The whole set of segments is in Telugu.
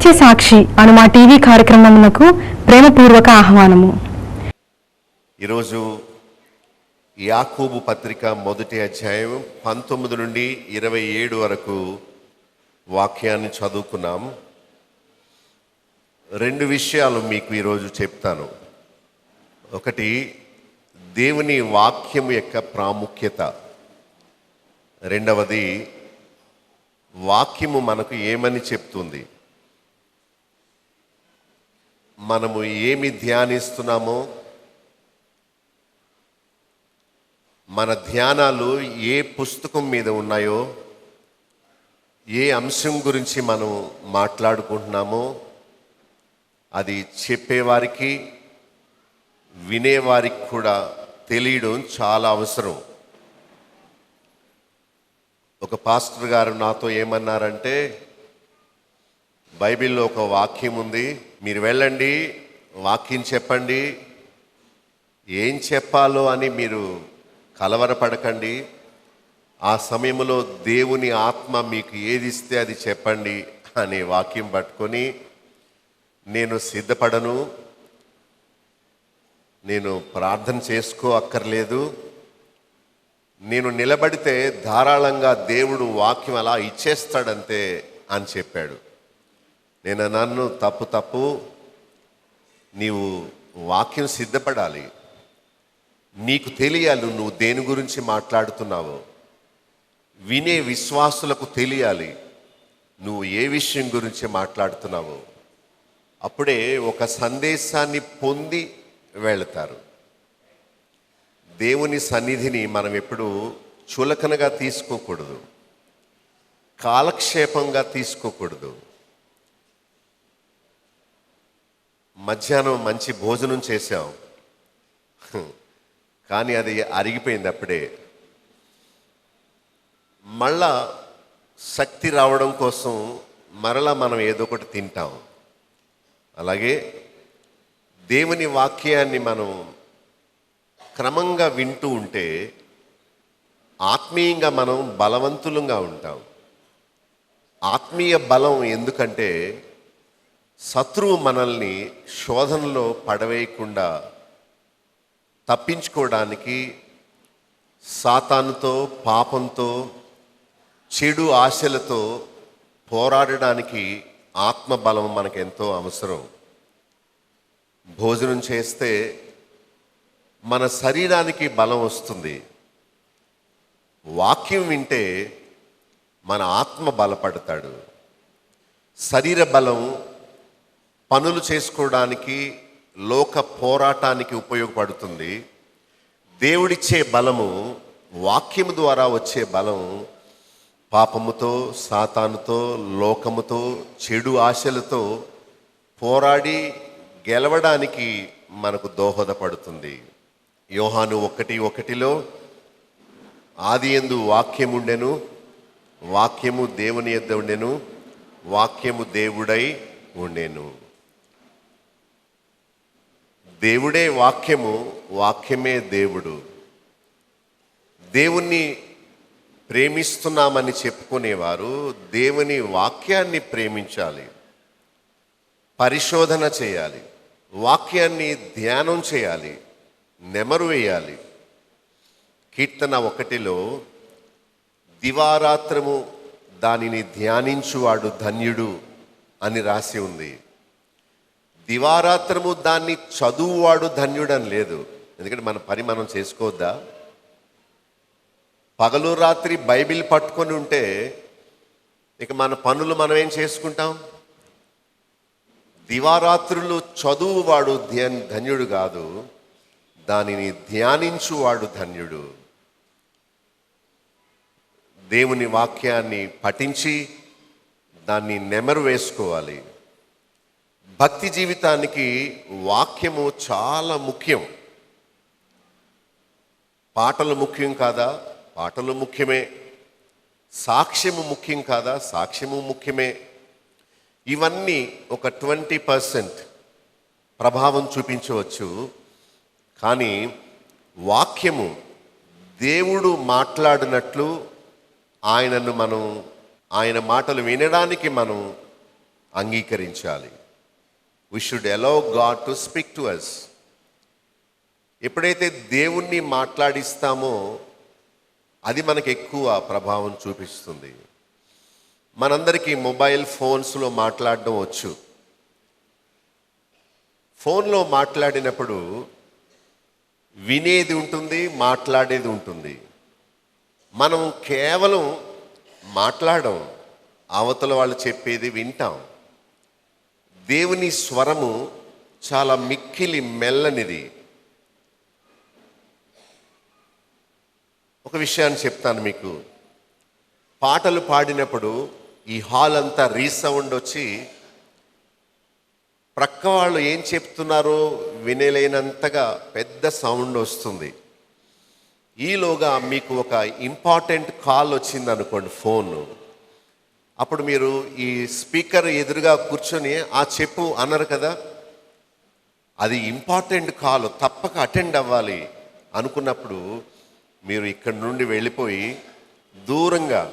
సత్యసాక్షి అను మా టీవీ కార్యక్రమమునకు ప్రేమపూర్వక ఆహ్వానము. ఈరోజు యాకోబు పత్రిక మొదటి అధ్యాయం 19 నుండి 27 వరకు వాక్యాన్ని చదువుకున్నాం. రెండు విషయాలు మీకు ఈరోజు చెప్తాను. ఒకటి, దేవుని వాక్యం యొక్క ప్రాముఖ్యత. రెండవది, వాక్యము మనకు ఏమని చెప్తుంది, మనము ఏమి ధ్యానిస్తున్నామో, మన ధ్యానాలు ఏ పుస్తకం మీద ఉన్నాయో, ఏ అంశం గురించి మనం మాట్లాడుకుంటున్నామో అది చెప్పేవారికి వినేవారికి కూడా తెలియడం చాలా అవసరం. ఒక పాస్టర్ గారు నాతో ఏమన్నారంటే, బైబిల్లో ఒక వాక్యం ఉంది, మీరు వెళ్ళండి వాక్యం చెప్పండి, ఏం చెప్పాలో అని మీరు కలవరపడకండి, ఆ సమయంలో దేవుని ఆత్మ మీకు ఏది ఇస్తే అది చెప్పండి అనే వాక్యం పట్టుకొని, నేను సిద్ధపడను, నేను ప్రార్థన చేసుకో అక్కర్లేదు, నేను నిలబడితే ధారాళంగా దేవుడు వాక్యం అలా ఇచ్చేస్తాడంతే అని చెప్పాడు. నేను నన్ను తప్పు, నీవు వాక్యం సిద్ధపడాలి, నీకు తెలియాలి నువ్వు దేని గురించి మాట్లాడుతున్నావో, వినే విశ్వాసులకు తెలియాలి నువ్వు ఏ విషయం గురించి మాట్లాడుతున్నావో. అప్పుడే ఒక సందేశాన్ని పొంది వెళతారు. దేవుని సన్నిధిని మనం ఎప్పుడు చులకనగా తీసుకోకూడదు, కాలక్షేపంగా తీసుకోకూడదు. మధ్యాహ్నం మంచి భోజనం చేశాం, కానీ అది అరిగిపోయింది అప్పుడే. మళ్ళా శక్తి రావడం కోసం మరలా మనం ఏదో ఒకటి తింటాం. అలాగే దేవుని వాక్యాన్ని మనం క్రమంగా వింటూ ఉంటే ఆత్మీయంగా మనం బలవంతులంగా ఉంటాం. ఆత్మీయ బలం ఎందుకంటే శత్రువు మనల్ని శోధనలో పడవేయకుండా తప్పించుకోవడానికి సాతానుతో, పాపంతో, చెడు ఆశలతో పోరాడడానికి ఆత్మబలం మనకు ఎంతో అవసరం. భోజనం చేస్తే మన శరీరానికి బలం వస్తుంది, వాక్యం వింటే మన ఆత్మ బలపడతాడు. శరీర బలం పనులు చేసుకోవడానికి, లోక పోరాటానికి ఉపయోగపడుతుంది. దేవుడిచ్చే బలము, వాక్యము ద్వారా వచ్చే బలం పాపముతో, సాతానుతో, లోకముతో, చెడు ఆశలతో పోరాడి గెలవడానికి మనకు దోహదపడుతుంది. యోహాను 1:1 ఆదియందు వాక్యముండెను, వాక్యము దేవుని యొద్ద ఉండెను, వాక్యము దేవుడై ఉండెను. దేవుడే వాక్యము, వాక్యమే దేవుడు. దేవుణ్ణి ప్రేమిస్తున్నామని చెప్పుకునేవారు దేవుని వాక్యాన్ని ప్రేమించాలి, పరిశోధన చేయాలి, వాక్యాన్ని ధ్యానం చేయాలి, నెమరు వేయాలి. కీర్తన 1 దివారాత్రము దానిని ధ్యానించువాడు ధన్యుడు అని రాసి ఉంది. దివారాత్రము దాన్ని చదువువాడు ధన్యుడని లేదు. ఎందుకంటే మన పని మనం చేసుకోవద్దా? పగలు రాత్రి బైబిల్ పట్టుకొని ఉంటే ఇక మన పనులు మనం ఏం చేసుకుంటాం? దివారాత్రులు చదువువాడు ధన్యుడు కాదు, దానిని ధ్యానించువాడు ధన్యుడు. దేవుని వాక్యాన్ని పఠించి దాన్ని నెమరు వేసుకోవాలి. భక్తి జీవితానికి వాక్యము చాలా ముఖ్యం. పాటలు ముఖ్యం కాదా? పాటలు ముఖ్యమే. సాక్ష్యము ముఖ్యం కాదా? సాక్ష్యము ముఖ్యమే. ఇవన్నీ ఒక 20% ప్రభావం చూపించవచ్చు. కానీ వాక్యము దేవుడు మాట్లాడినట్లు ఆయన మాటలు వినడానికి మనం అంగీకరించాలి. We should allow God to speak to us. ఎప్పుడైతే దేవుణ్ణి మాట్లాడిస్తామో అది మనకు ఎక్కువ ప్రభావం చూపిస్తుంది. మనందరికీ మొబైల్ ఫోన్స్లో మాట్లాడడం వచ్చు. ఫోన్లో మాట్లాడినప్పుడు వినేది ఉంటుంది, మాట్లాడేది ఉంటుంది. మనం కేవలం మాట్లాడడం, అవతల వాళ్ళు చెప్పేది వింటాం. దేవుని స్వరము చాలా మిక్కిలి మెల్లనిది. ఒక విషయాన్ని చెప్తాను మీకు. పాటలు పాడినప్పుడు ఈ హాల్ అంతా రీసౌండ్ వచ్చి ప్రక్క వాళ్ళు ఏం చెప్తున్నారో వినలేనంతగా పెద్ద సౌండ్ వస్తుంది. ఈలోగా మీకు ఒక ఇంపార్టెంట్ కాల్ వచ్చింది అనుకోండి, ఫోన్. అప్పుడు మీరు ఈ స్పీకర్ ఎదురుగా కూర్చొని చెప్పు అన్నారు కదా, అది ఇంపార్టెంట్ కాల్, తప్పక అటెండ్ అవ్వాలి అనుకున్నప్పుడు మీరు ఇక్కడి నుండి వెళ్ళిపోయి దూరంగా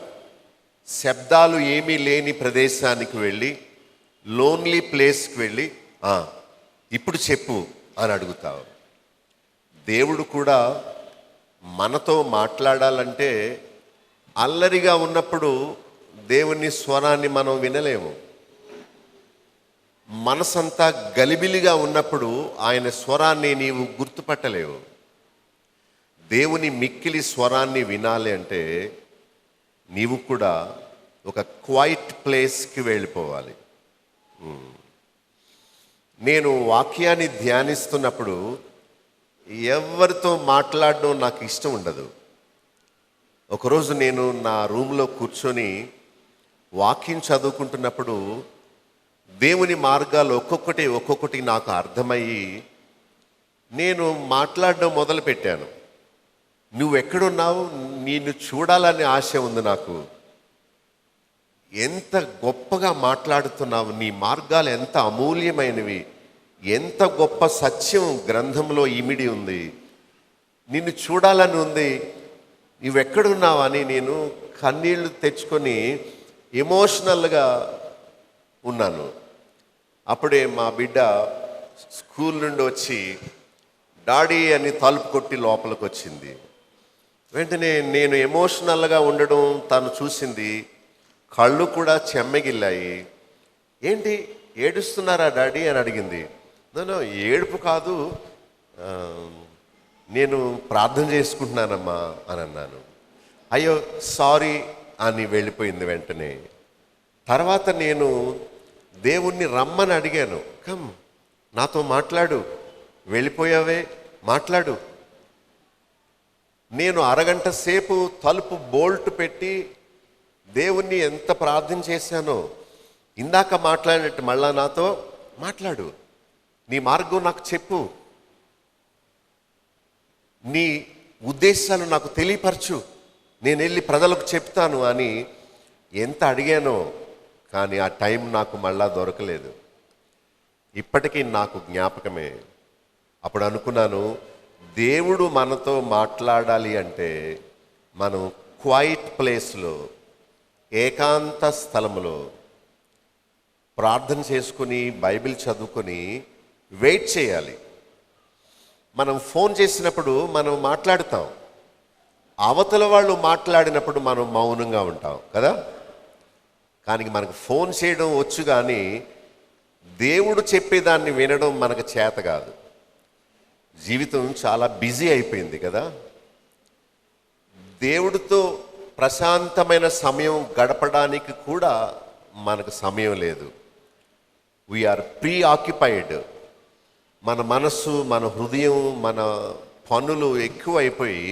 శబ్దాలు ఏమీ లేని ప్రదేశానికి వెళ్ళి, లోన్లీ ప్లేస్కి వెళ్ళి ఇప్పుడు చెప్పు అని అడుగుతావు. దేవుడు కూడా మనతో మాట్లాడాలంటే అల్లరిగా ఉన్నప్పుడు దేవుని స్వరాన్ని మనం వినలేము. మనసంతా గలిబిలిగా ఉన్నప్పుడు ఆయన స్వరాన్ని నీవు గుర్తుపట్టలేవు. దేవుని మిక్కిలి స్వరాన్ని వినాలి అంటే నీవు కూడా ఒక క్వైట్ ప్లేస్కి వెళ్ళిపోవాలి. నేను వాక్యాన్ని ధ్యానిస్తున్నప్పుడు ఎవరితో మాట్లాడడం నాకు ఇష్టం ఉండదు. ఒకరోజు నేను నా రూమ్లో కూర్చొని వాక్యం చదువుకుంటున్నప్పుడు దేవుని మార్గాలు ఒక్కొక్కటి నాకు అర్థమయ్యి నేను మాట్లాడడం మొదలుపెట్టాను. నువ్వెక్కడున్నావు, నిన్ను చూడాలనే ఆశ ఉంది నాకు. ఎంత గొప్పగా మాట్లాడుతున్నావు, నీ మార్గాలు ఎంత అమూల్యమైనవి, ఎంత గొప్ప సత్యం గ్రంథంలో ఇమిడి ఉంది, నిన్ను చూడాలని ఉంది, నువ్వెక్కడున్నావని నేను కన్నీళ్లు తెచ్చుకొని ఎమోషనల్గా ఉన్నాను. అప్పుడే మా బిడ్డ స్కూల్ నుండి వచ్చి డాడీ అని తలుపు కొట్టి లోపలికి వచ్చింది. వెంటనే నేను ఎమోషనల్గా ఉండడం తను చూసింది, కళ్ళు కూడా చెమ్మగిల్లాయి. ఏంటి ఏడుస్తున్నారా డాడీ అని అడిగింది. నేను ఏడుపు కాదు, నేను ప్రార్థన చేసుకుంటున్నానమ్మా అని అన్నాను. అయ్యో సారీ అని వెళ్ళిపోయింది. వెంటనే తర్వాత నేను దేవుణ్ణి రమ్మని అడిగాను, కమ్ నాతో మాట్లాడు, వెళ్ళిపోయావే మాట్లాడు. నేను అరగంట సేపు తలుపు బోల్ట్ పెట్టి దేవుణ్ణి ఎంత ప్రార్థన చేశానో, ఇందాక మాట్లాడినట్టు మళ్ళా నాతో మాట్లాడు, నీ మార్గం నాకు చెప్పు, నీ ఉద్దేశాలు నాకు తెలియపరచు, నేను వెళ్ళి ప్రజలకు చెప్తాను అని ఎంత అడిగానో. కానీ ఆ టైం నాకు మళ్ళా దొరకలేదు. ఇప్పటికీ నాకు జ్ఞాపకమే. అప్పుడు అనుకున్నాను, దేవుడు మనతో మాట్లాడాలి అంటే మనం క్వైట్ ప్లేస్లో, ఏకాంత స్థలంలో ప్రార్థన చేసుకుని బైబిల్ చదువుకొని వెయిట్ చేయాలి. మనం ఫోన్ చేసినప్పుడు మనం మాట్లాడుతాం, అవతల వాళ్ళు మాట్లాడినప్పుడు మనం మౌనంగా ఉంటాం కదా. కానీ మనకు ఫోన్ చేయడం వచ్చు, కానీ దేవుడు చెప్పేదాన్ని వినడం మనకు చేత కాదు. జీవితం చాలా బిజీ అయిపోయింది కదా. దేవుడితో ప్రశాంతమైన సమయం గడపడానికి కూడా మనకు సమయం లేదు. We are preoccupied. మన మనస్సు, మన హృదయం, మన పనులు ఎక్కువ అయిపోయి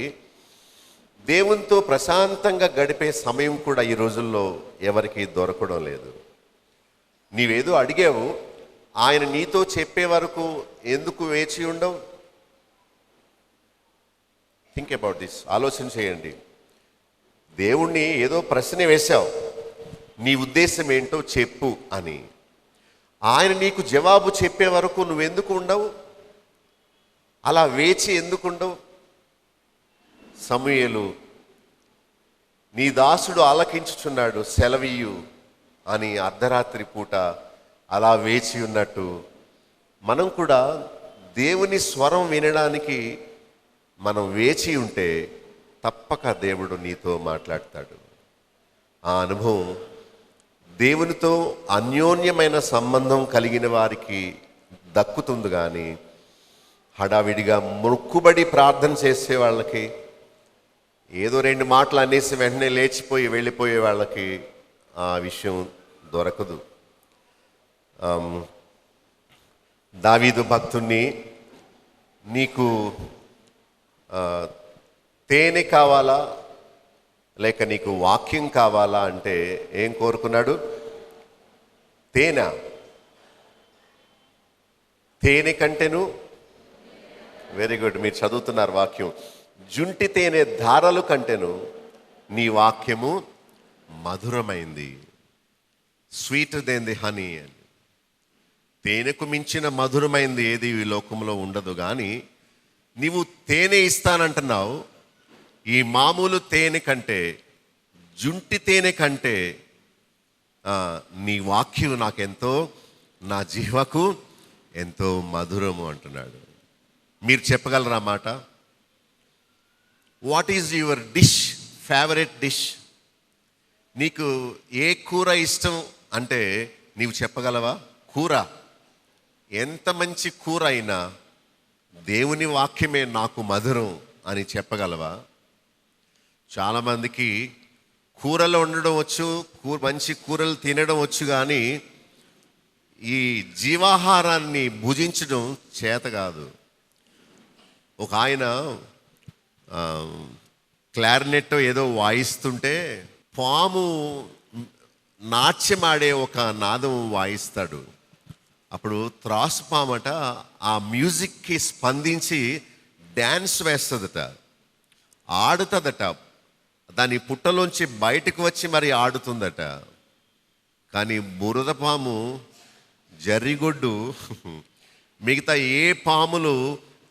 దేవునితో ప్రశాంతంగా గడిపే సమయం కూడా ఈ రోజుల్లో ఎవరికి దొరకడం లేదు. నీవేదో అడిగావు, ఆయన నీతో చెప్పే వరకు ఎందుకు వేచి ఉండవు? Think about this. ఆలోచన చేయండి. దేవుణ్ణి ఏదో ప్రశ్న వేశావు, నీ ఉద్దేశం ఏంటో చెప్పు అని. ఆయన నీకు జవాబు చెప్పే వరకు నువ్వెందుకు ఉండవు? అలా వేచి ఎందుకు ఉండవు? సమూయేలు, నీ దాసుడు ఆలకించుచున్నాడు, సెలవియ్యు అని అర్ధరాత్రి పూట అలా వేచి ఉన్నట్టు మనం కూడా దేవుని స్వరం వినడానికి మనం వేచి ఉంటే తప్పక దేవుడు నీతో మాట్లాడతాడు. ఆ అనుభవం దేవునితో అన్యోన్యమైన సంబంధం కలిగిన వారికి దక్కుతుంది. కానీ హడావిడిగా మొక్కుబడి ప్రార్థన చేసే వాళ్ళకి, ఏదో 2 మాటలు అనేసి వెంటనే లేచిపోయి వెళ్ళిపోయే వాళ్ళకి ఆ విషయం దొరకదు. దావీదు భక్తుణ్ణి, నీకు తేనె కావాలా లేక నీకు వాక్యం కావాలా అంటే ఏం కోరుకున్నాడు? తేనె కంటేను, వెరీ గుడ్, మీరు చదువుతున్నారు వాక్యం, జుంటి తేనె ధారలు కంటేను నీ వాక్యము మధురమైంది. స్వీటర్ దెన్ ది హనీ అని. తేనెకు మించిన మధురమైంది ఏది ఈ లోకంలో ఉండదు. కానీ నీవు తేనె ఇస్తానంటున్నావు. ఈ మామూలు తేనె కంటే, జుంటి తేనె కంటే నీ వాక్యం నాకెంతో, నా జిహ్వకు ఎంతో మధురము అంటున్నాడు. మీరు చెప్పగలరా మాట? What is your dish, favourite dish? నీకు ఏ కూర ఇష్టం అంటే నీవు చెప్పగలవా? కూర ఎంత మంచి కూర అయినా దేవుని వాక్యమే నాకు మధురం అని చెప్పగలవా? చాలామందికి కూరలు వండడం వచ్చు, మంచి కూరలు తినడం వచ్చు, కానీ ఈ జీవాహారాన్ని భుజించడం చేత కాదు. ఒక ఆయన క్లారినెట్ ఏదో వాయిస్తుంటే పాము నాట్యమాడే ఒక నాదం వాయిస్తాడు. అప్పుడు త్రాసు పామట ఆ మ్యూజిక్కి స్పందించి డ్యాన్స్ వేస్తుందట, ఆడుతుందట, దాని పుట్టలోంచి బయటకు వచ్చి మరి ఆడుతుందట. కానీ బురద పాము, జర్రిగొడ్డు, మిగతా ఏ పాములు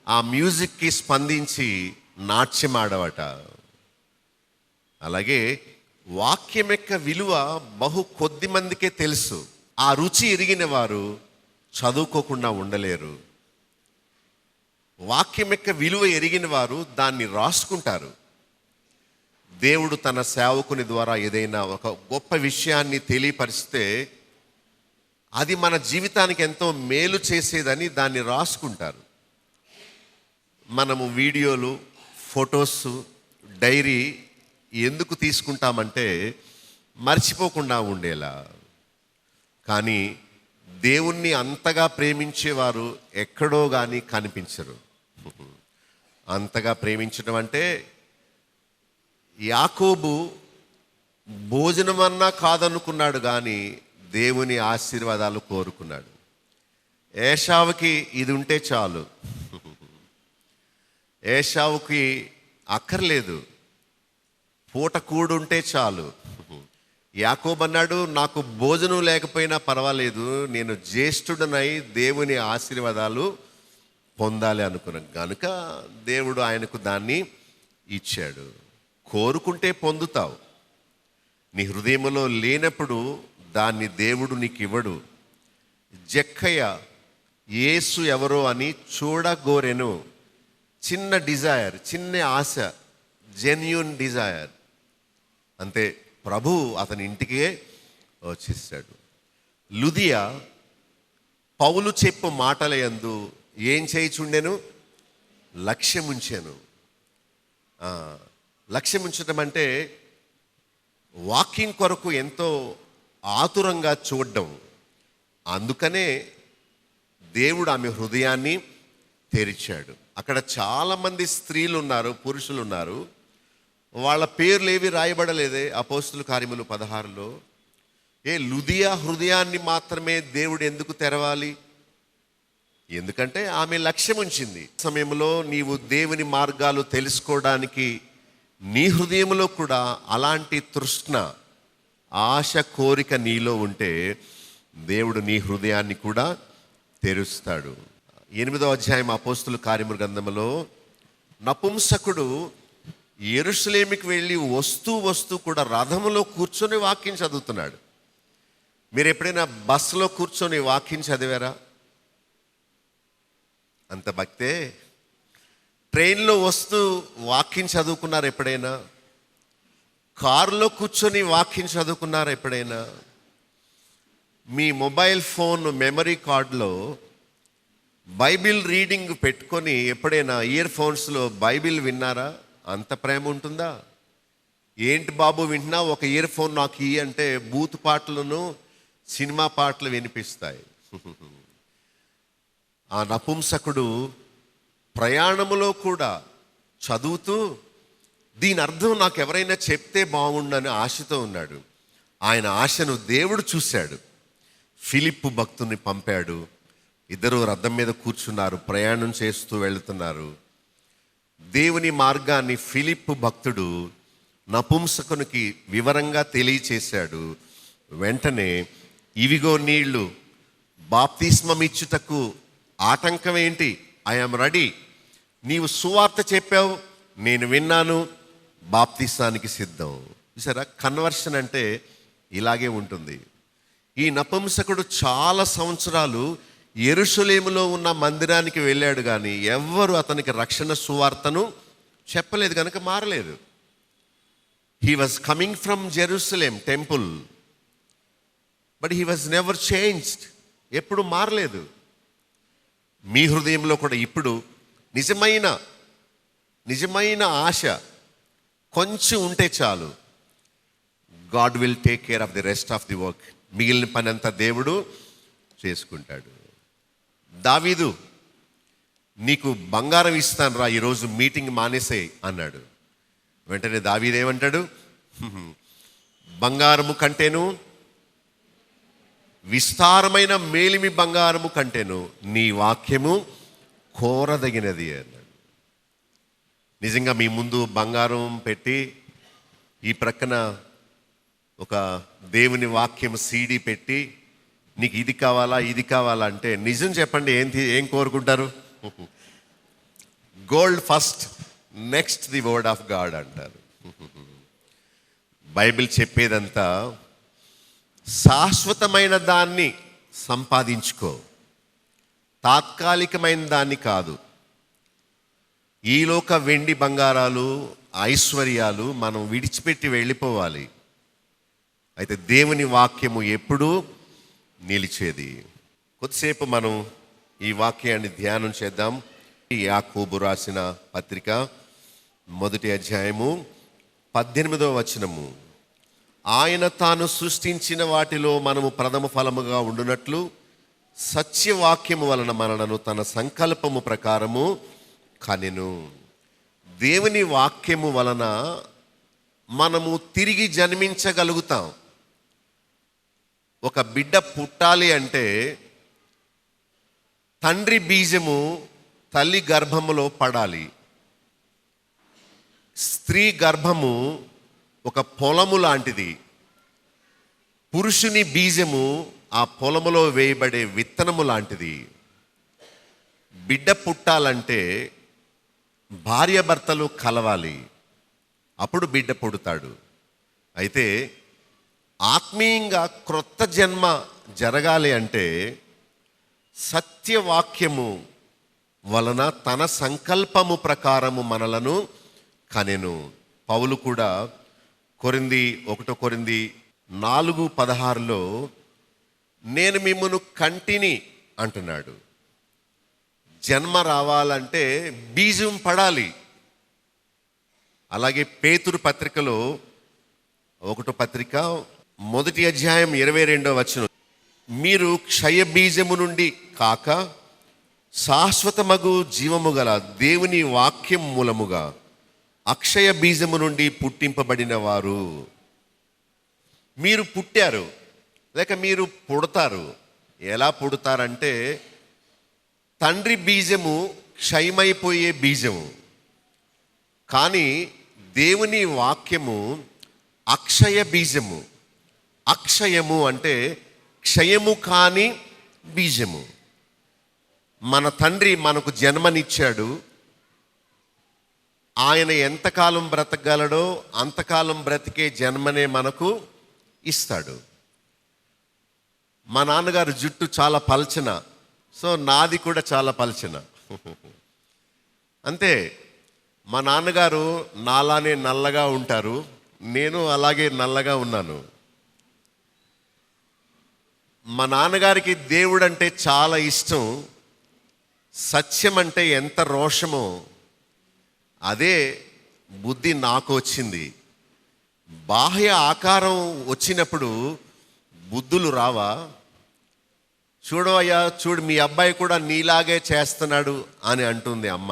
ఆ మ్యూజిక్కి స్పందించి నాట్యమాడవట. అలాగే వాక్యం యొక్క విలువ బహు కొద్ది మందికే తెలుసు. ఆ రుచి ఎరిగిన వారు చదువుకోకుండా ఉండలేరు. వాక్యం యొక్క విలువ ఎరిగిన వారు దాన్ని రాసుకుంటారు. దేవుడు తన సేవకుని ద్వారా ఏదైనా ఒక గొప్ప విషయాన్ని తెలియపరిస్తే అది మన జీవితానికి ఎంతో మేలు చేసేదని దాన్ని రాసుకుంటారు. మనము వీడియోలు, ఫొటోస్, డైరీ ఎందుకు తీసుకుంటామంటే మర్చిపోకుండా ఉండేలా. కానీ దేవుణ్ణి అంతగా ప్రేమించేవారు ఎక్కడో కానీ కనిపించరు. అంతగా ప్రేమించడం అంటే, యాకోబు భోజనమన్నా కాదనుకున్నాడు, కానీ దేవుని ఆశీర్వాదాలు కోరుకున్నాడు. ఏశావుకి ఇది ఉంటే చాలు, ఏశావుకి అక్కర్లేదు, పూట కూడుంటే చాలు. యాకోబు అన్నాడు, నాకు భోజనం లేకపోయినా పర్వాలేదు, నేను జ్యేష్ఠుడనై దేవుని ఆశీర్వాదాలు పొందాలి అనుకున్నాను. కనుక దేవుడు ఆయనకు దాన్ని ఇచ్చాడు. కోరుకుంటే పొందుతావు. నీ హృదయంలో లేనప్పుడు దాన్ని దేవుడు నీకు ఇవ్వడు. జక్కయ్య యేసు ఎవరో అని చూడగోరెను. చిన్న డిజైర్, చిన్న ఆశ, జెన్యూన్ డిజైర్, అంతే, ప్రభు అతని ఇంటికే వచ్చేసాడు. లుదియా పౌలు చెప్పు మాటల యందు ఏం చేయిచుండెను? లక్ష్యముంచాను. లక్ష్యముంచడం అంటే వాకింగ్ కొరకు ఎంతో ఆతురంగా చూడడం. అందుకనే దేవుడు ఆమె హృదయాన్ని తెరిచాడు. అక్కడ చాలామంది స్త్రీలు ఉన్నారు, పురుషులు ఉన్నారు. వాళ్ళ పేర్లు ఏవి రాయబడలేదే అపోస్తుల కార్యములు 16లో. లుదియా హృదయాన్ని మాత్రమే దేవుడు ఎందుకు తెరవాలి? ఎందుకంటే ఆమె లక్ష్యం ఉంచింది. సమయంలో నీవు దేవుని మార్గాలు తెలుసుకోవడానికి నీ హృదయంలో కూడా అలాంటి తృష్ణ, ఆశ, కోరిక నీలో ఉంటే దేవుడు నీ హృదయాన్ని కూడా తెరుస్తాడు. 8వ అధ్యాయం అపోస్తుల కార్యముల గ్రంథంలో నపుంసకుడు యెరూషలేముకి వెళ్ళి వస్తూ కూడా రథములో కూర్చొని వాక్యం చదువుతున్నాడు. మీరు ఎప్పుడైనా బస్సులో కూర్చొని వాక్యం చదివారా? అంత భక్తే. ట్రైన్లో వస్తూ వాక్యం చదువుకున్నారు ఎప్పుడైనా? కారులో కూర్చొని వాక్యం చదువుకున్నారు ఎప్పుడైనా? మీ మొబైల్ ఫోన్ మెమరీ కార్డులో బైబిల్ రీడింగ్ పెట్టుకొని ఎప్పుడైనా ఇయర్ ఫోన్స్లో బైబిల్ విన్నారా? అంత ప్రేమ ఉంటుందా? ఏంటి బాబు వింటున్నా, ఒక ఇయర్ ఫోన్ నాకు ఇయ్యి అంటే బూత్ పాటలను సినిమా పాటలు వినిపిస్తాయి. ఆ నపుంసకుడు ప్రయాణములో కూడా చదువుతూ దీని అర్థం నాకు ఎవరైనా చెప్తే బాగుండని ఆశతో ఉన్నాడు. ఆయన ఆశను దేవుడు చూశాడు. ఫిలిప్పు భక్తుని పంపాడు. ఇద్దరు రథం మీద కూర్చున్నారు, ప్రయాణం చేస్తూ వెళుతున్నారు. దేవుని మార్గాన్ని ఫిలిప్పు భక్తుడు నపుంసకునికి వివరంగా తెలియచేశాడు. వెంటనే ఇవిగో నీళ్లు, బాప్తిస్మమిచ్చుటకు ఆటంకం ఏంటి? I'm ready. నీవు సువార్త చెప్పావు, నేను విన్నాను, బాప్తిసానికి సిద్ధం. చూసారా, కన్వర్షన్ అంటే ఇలాగే ఉంటుంది. ఈ నపుంసకుడు చాలా సంవత్సరాలు యెరూషలేములో ఉన్న మందిరానికి వెళ్ళాడు, కానీ ఎవ్వరు అతనికి రక్షణ సువార్తను చెప్పలేదు, కనుక మారలేదు. He was coming from Jerusalem temple, but he was never changed. ఎప్పుడు మారలేదు. మీ హృదయంలో కూడా ఇప్పుడు నిజమైన ఆశ కొంచెం ఉంటే చాలు. God will take care of the rest of the work. మిగిలిన పని అంతా దేవుడు చేసుకుంటాడు. దావీదు, నీకు బంగారం ఇస్తాను రా, ఈరోజు మీటింగ్ మానేసే అన్నాడు. వెంటనే దావీదు ఏమంటాడు? బంగారము కంటేను, విస్తారమైన మేలిమి బంగారము కంటేను నీ వాక్యము కోరదగినది అన్నాడు. నిజంగా మీ ముందు బంగారం పెట్టి ఈ ప్రక్కన ఒక దేవుని వాక్యం సీడీ పెట్టి నీకు ఇది కావాలా అంటే నిజం చెప్పండి, ఏం కోరుకుంటారు? Gold first, next the word of God అంటారు. బైబిల్ చెప్పేదంతా శాశ్వతమైన దాన్ని సంపాదించుకో, తాత్కాలికమైన దాన్ని కాదు. ఈలోక వెండి బంగారాలు ఐశ్వర్యాలు మనం విడిచిపెట్టి వెళ్ళిపోవాలి. అయితే దేవుని వాక్యము ఎప్పుడూ నిలిచేది. కొద్దిసేపు మనం ఈ వాక్యాన్ని ధ్యానం చేద్దాం. యాకోబు రాసిన పత్రిక 1వ అధ్యాయము 18వ వచనము. ఆయన తాను సృష్టించిన వాటిలో మనము ప్రథమ ఫలముగా ఉండునట్లు సత్యవాక్యము వలన మనలను తన సంకల్పము ప్రకారము కనెను. దేవుని వాక్యము వలన మనము తిరిగి జన్మించగలుగుతాం. ఒక బిడ్డ పుట్టాలి అంటే తండ్రి బీజము తల్లి గర్భములో పడాలి. స్త్రీ గర్భము ఒక పొలము లాంటిది. పురుషుని బీజము ఆ పొలములో వేయబడే విత్తనము లాంటిది. బిడ్డ పుట్టాలంటే భార్యాభర్తలు కలవాలి, అప్పుడు బిడ్డ పుడతాడు. అయితే ఆత్మీయంగా క్రొత్త జన్మ జరగాలి అంటే సత్యవాక్యము వలన తన సంకల్పము ప్రకారము మనలను కనెను. పౌలు కూడా 1 కొరింథీ 4:16లో నేను మిమ్మును కంటిని అంటున్నాడు. జన్మ రావాలంటే బీజం పడాలి. అలాగే పేతురు పత్రికలో 1వ పత్రిక 1వ అధ్యాయం 22వ వచనం, మీరు క్షయ బీజము నుండి కాక శాశ్వతమగు జీవము గల దేవుని వాక్యం మూలముగా అక్షయ బీజము నుండి పుట్టింపబడిన వారు. మీరు పుట్టారు, లేక మీరు పుడతారు. ఎలా పుడతారంటే తండ్రి బీజము క్షయమైపోయే బీజము, కానీ దేవుని వాక్యము అక్షయ బీజము. అక్షయము అంటే క్షయము కాని బీజము. మన తండ్రి మనకు జన్మనిచ్చాడు. ఆయన ఎంతకాలం బ్రతకగలడో అంతకాలం బ్రతికే జన్మనే మనకు ఇస్తాడు. మా నాన్నగారు జుట్టు చాలా పల్చన, సో నాది కూడా చాలా పల్చన. అంతే, మా నాన్నగారు నాలానే నల్లగా ఉంటారు, నేను అలాగే నల్లగా ఉన్నాను. మా నాన్నగారికి దేవుడు అంటే చాలా ఇష్టం, సత్యం అంటే ఎంత రోషమో అదే బుద్ధి నాకు వచ్చింది. బాహ్య ఆకారం వచ్చినప్పుడు బుద్ధులు రావా? చూడవయ్యా, చూడు మీ అబ్బాయి కూడా నీలాగే చేస్తున్నాడు అని అంటుంది అమ్మ.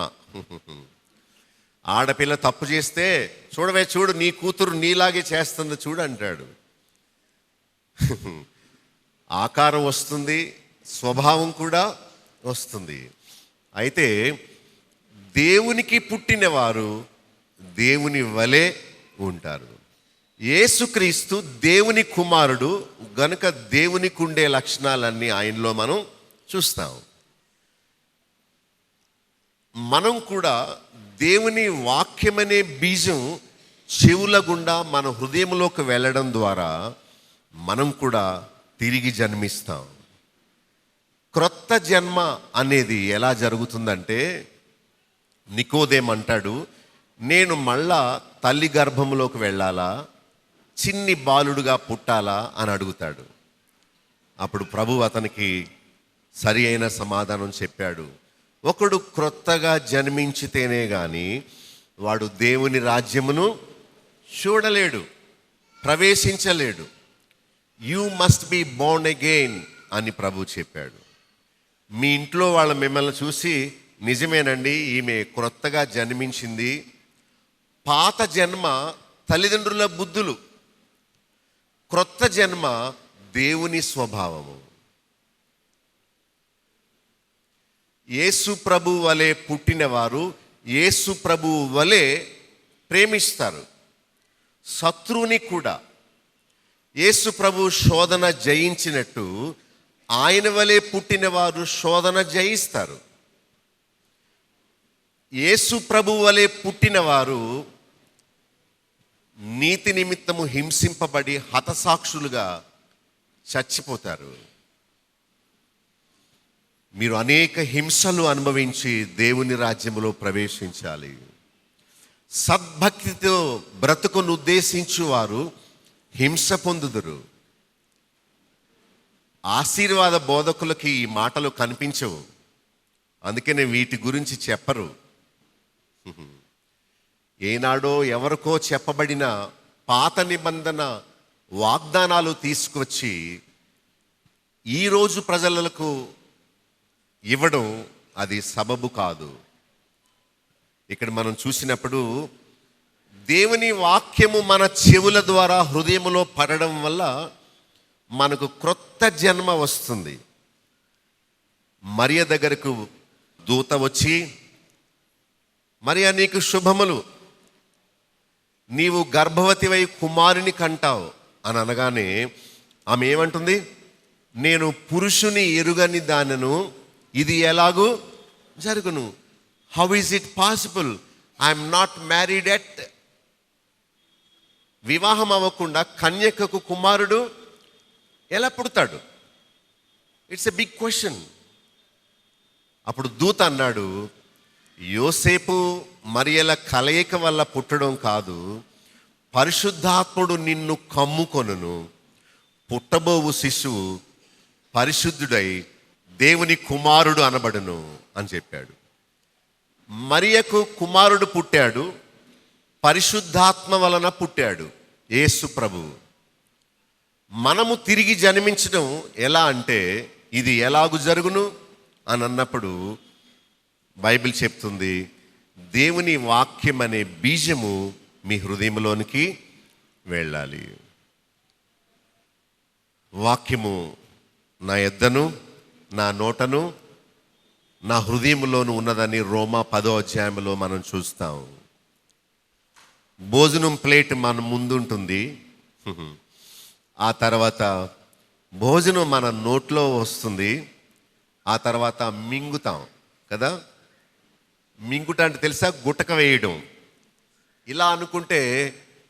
ఆడపిల్ల తప్పు చేస్తే చూడవే, చూడు నీ కూతురు నీలాగే చేస్తుంది చూడు అంటాడు. ఆకారం వస్తుంది, స్వభావం కూడా వస్తుంది. అయితే దేవునికి పుట్టినవారు దేవుని వలె ఉంటారు. యేసుక్రీస్తు దేవుని కుమారుడు గనుక దేవునికి ఉండే లక్షణాలన్నీ ఆయనలో మనం చూస్తాం. మనం కూడా దేవుని వాక్యమనే బీజం చెవుల గుండా మన హృదయంలోకి వెళ్ళడం ద్వారా మనం కూడా తిరిగి జన్మిస్తాం. క్రొత్త జన్మ అనేది ఎలా జరుగుతుందంటే, నికోదేము అంటాడు, నేను మళ్ళా తల్లి గర్భంలోకి వెళ్ళాలా, చిన్ని బాలుడుగా పుట్టాలా అని అడుగుతాడు. అప్పుడు ప్రభు అతనికి సరి అయిన సమాధానం చెప్పాడు. ఒకడు క్రొత్తగా జన్మించితేనే కానీ వాడు దేవుని రాజ్యమును చూడలేడు, ప్రవేశించలేడు. You must be born again అని ప్రభు చెప్పాడు. మీ ఇంట్లో వాళ్ళ మిమ్మల్ని చూసి, నిజమేనండి ఈమె క్రొత్తగా జన్మించింది. పాత జన్మ తల్లిదండ్రుల బుద్ధులు, క్రొత్త జన్మ దేవుని స్వభావము. యేసు ప్రభు వలె పుట్టినవారు యేసు ప్రభు వలె ప్రేమిస్తారు. శత్రువుని కూడా యేసు ప్రభు శోధన జయించినట్టు ఆయన వలె పుట్టినవారు శోధన జయిస్తారు. యేసు ప్రభు వలె పుట్టినవారు నీతి నిమిత్తము హింసింపబడి హతసాక్షులుగా చచ్చిపోతారు. మీరు అనేక హింసలు అనుభవించి దేవుని రాజ్యములో ప్రవేశించాలి. సద్భక్తితో బ్రతుకును ఉద్దేశించువారు హింస పొందుదురు. ఆశీర్వాద బోధకులకి ఈ మాటలు కనిపించవు, అందుకనే వీటి గురించి చెప్పరు. ఏనాడో ఎవరికో చెప్పబడిన పాత నిబంధన వాగ్దానాలు తీసుకొచ్చి ఈరోజు ప్రజలకు ఇవ్వడం అది సబబు కాదు. ఇక్కడ మనం చూసినప్పుడు దేవుని వాక్యము మన చెవుల ద్వారా హృదయములో పడడం వల్ల మనకు క్రొత్త జన్మ వస్తుంది. మరియ దగ్గరకు దూత వచ్చి, మరియా నీకు శుభములు, నీవు గర్భవతివై కుమారుని కంటావు అని అనగానే ఆమె ఏమంటుంది? నేను పురుషుని ఎరుగని దానను, ఇది ఎలాగూ జరుగును. How is it possible? I'm not married yet. వివాహం అవ్వకుండా కన్యకకు కుమారుడు ఎలా పుడతాడు? It's a big question. అప్పుడు దూత అన్నాడు, యోసేపు మరియల కలయిక వల్ల పుట్టడం కాదు, పరిశుద్ధాత్ముడు నిన్ను కమ్ముకొనును, పుట్టబోవు శిశువు పరిశుద్ధుడై దేవుని కుమారుడు అనబడును అని చెప్పాడు. మరియకు కుమారుడు పుట్టాడు, పరిశుద్ధాత్మ వలన పుట్టాడు యేసు ప్రభువు. మనము తిరిగి జన్మించడం ఎలా అంటే, ఇది ఎలాగు జరుగును అని అన్నప్పుడు బైబిల్ చెప్తుంది, దేవుని వాక్యం అనే బీజము మీ హృదయంలోనికి వెళ్ళాలి. వాక్యము నా యొద్దను నా నోటను నా హృదయంలోను ఉన్నదని రోమా 10వ అధ్యాయంలో మనం చూస్తాం. భోజనం ప్లేట్ మన ముందు ఉంటుంది, ఆ తర్వాత భోజనం మన నోట్లో వస్తుంది, ఆ తర్వాత మింగుతాం కదా. మింగుట అంటే తెలుసా? గుటక వేయడం. ఇలా అనుకుంటే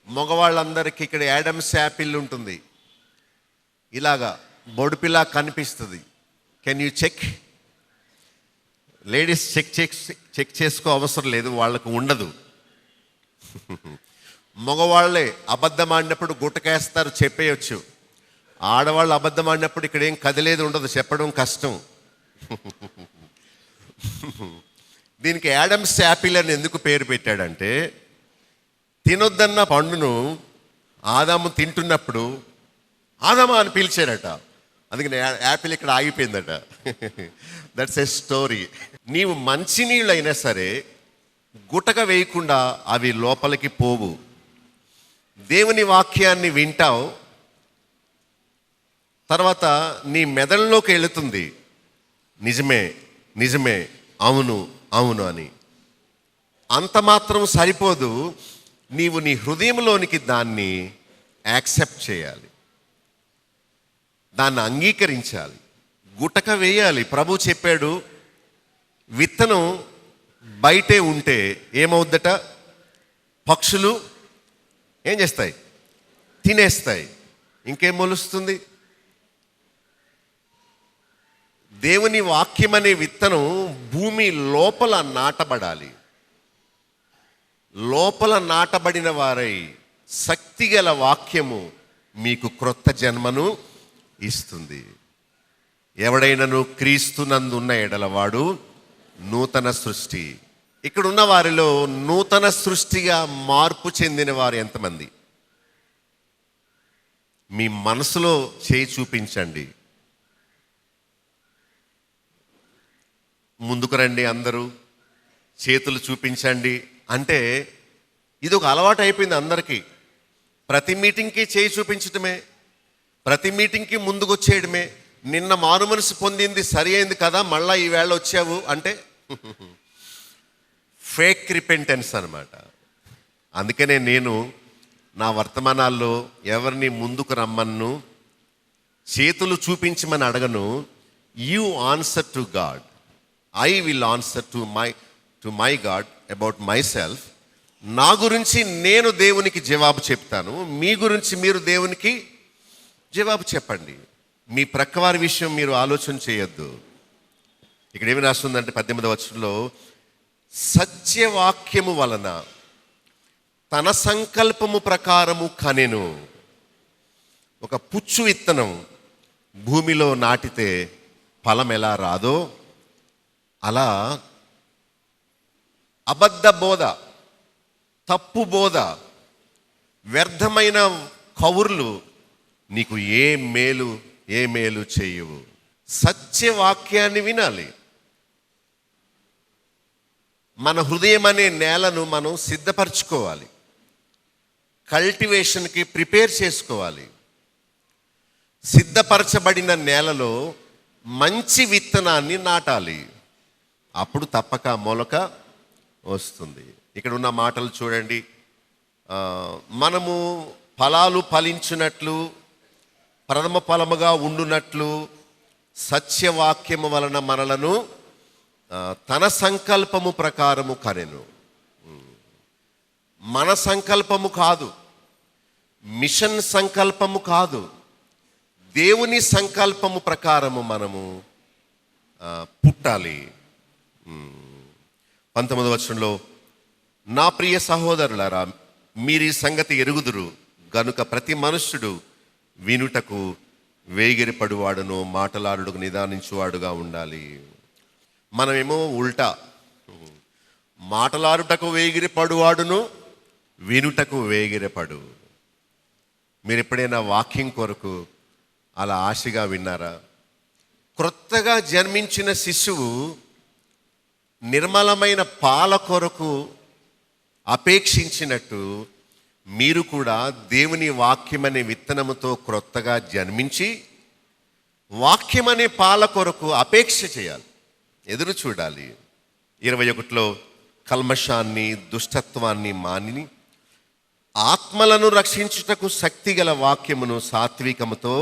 మగవాళ్ళందరికీ ఇక్కడ యాడమ్స్ యాపిల్ ఉంటుంది, ఇలాగా బొడిపిలా కనిపిస్తుంది. Can you check? Ladies check చేసుకో అవసరం లేదు, వాళ్ళకు ఉండదు. మగవాళ్ళే అబద్ధం ఆడినప్పుడు గుట్టకేస్తారు, చెప్పేయచ్చు. ఆడవాళ్ళు అబద్ధం ఆడినప్పుడు ఇక్కడ ఏం కదిలేదు ఉండదు, చెప్పడం కష్టం. దీనికి యాడమ్స్ యాపిల్ అని ఎందుకు పేరు పెట్టాడంటే, తినొద్దన్న పండును ఆదాము తింటున్నప్పుడు ఆదామా అని పిలిచాడట. అందుకని యాపిల్ ఇక్కడ ఆగిపోయిందట. That's a story. నీవు మంచినీళ్ళు అయినా సరే గుటక వేయకుండా అవి లోపలికి పోవు. దేవుని వాక్యాన్ని వింటావు, తర్వాత నీ మెదడులోకి వెళుతుంది, నిజమే నిజమే, అవును అవును అని. అంత మాత్రం సరిపోదు, నీవు నీ హృదయంలోనికి దాన్ని యాక్సెప్ట్ చేయాలి, దాన్ని అంగీకరించాలి, గుటక వేయాలి. ప్రభు చెప్పాడు, విత్తనం బయటే ఉంటే ఏమవుద్దట? పక్షులు ఏం చేస్తాయి? తినేస్తాయి. ఇంకేం మొలుస్తుంది? దేవుని వాక్యం అనే విత్తనం భూమి లోపల నాటబడాలి. లోపల నాటబడిన వారై శక్తిగల వాక్యము మీకు క్రొత్త జన్మను ఇస్తుంది. ఎవడైనను క్రీస్తునందున్న ఎడలవాడు నూతన సృష్టి. ఇక్కడ ఉన్న వారిలో నూతన సృష్టిగా మార్పు చెందిన వారు ఎంతమంది? మీ మనసులో చేయి చూపించండి. ముందుకు రండి, అందరూ చేతులు చూపించండి. అంటే ఇది ఒక అలవాటు అయిపోయింది అందరికీ. ప్రతి మీటింగ్కి చేయి చూపించటమే, ప్రతి మీటింగ్కి ముందుకు వచ్చేయడమే. నిన్న మారు మనసు పొందింది సరి అయింది కదా, మళ్ళీ ఈవేళ వచ్చావు అంటే ఫేక్ రిపెంటెన్స్ అనమాట. అందుకనే నేను నా వర్తమానాల్లో ఎవరిని ముందుకు రమ్మను, చేతులు చూపించమని అడగను. You answer to God, I will answer to my God about my self. నా గురించి నేను దేవునికి జవాబు చెప్తాను, మీ గురించి మీరు దేవునికి జవాబు చెప్పండి. మీ ప్రక్కవారి విషయం మీరు ఆలోచన చేయొద్దు. ఇక్కడ ఏమి రాస్తుందంటే 18వ వచనంలో, సత్యవాక్యము వలన తన సంకల్పము ప్రకారము కనెను. ఒక పుచ్చు విత్తనం భూమిలో నాటితే ఫలం ఎలా రాదో, అలా అబద్ధ బోధ, తప్పు బోధ, వ్యర్థమైన కౌర్లు నీకు ఏ మేలు చేయవు. సత్యవాక్యాన్ని వినాలి. మన హృదయం అనే నేలను మనం సిద్ధపరచుకోవాలి, కల్టివేషన్కి ప్రిపేర్ చేసుకోవాలి. సిద్ధపరచబడిన నేలలో మంచి విత్తనాన్ని నాటాలి, అప్పుడు తప్పక మొలక వస్తుంది. ఇక్కడ ఉన్న మాటలు చూడండి. మనము ఫలాలు ఫలించినట్లు, ప్రథమ ఫలముగా ఉండునట్లు సత్యవాక్యము వలన మనలను తన సంకల్పము ప్రకారము కనెను. మన సంకల్పము కాదు, మిషన్ సంకల్పము కాదు, దేవుని సంకల్పము ప్రకారము మనము పుట్టాలి. 19వ వచనంలో, నా ప్రియ సహోదరులారా, మీరీ సంగతి ఎరుగుదురు గనుక ప్రతి మనుష్యుడు వినుటకు వేగిరపడువాడును, మాటలాడుటకు నిదానించువాడుగా ఉండాలి. మనమేమో ఉల్టా, మాటలాడుటకు వేగిరపడువాడును, వినుటకు వేగిరపడు. మీరు ఎప్పుడైనా వాక్యం కొరకు అలా ఆశగా విన్నారా? క్రొత్తగా జన్మించిన శిశువు నిర్మలమైన పాల కొరకు అపేక్షించినట్టు మీరు కూడా దేవుని వాక్యం అనే విత్తనముతో క్రొత్తగా జన్మించి వాక్యం అనే పాల కొరకు అపేక్ష చేయాలి, ఎదురు చూడాలి. 21లో, కల్మషాన్ని దుష్టత్వాన్ని మాని ఆత్మలను రక్షించుటకు శక్తిగల వాక్యమును సాత్వికముతో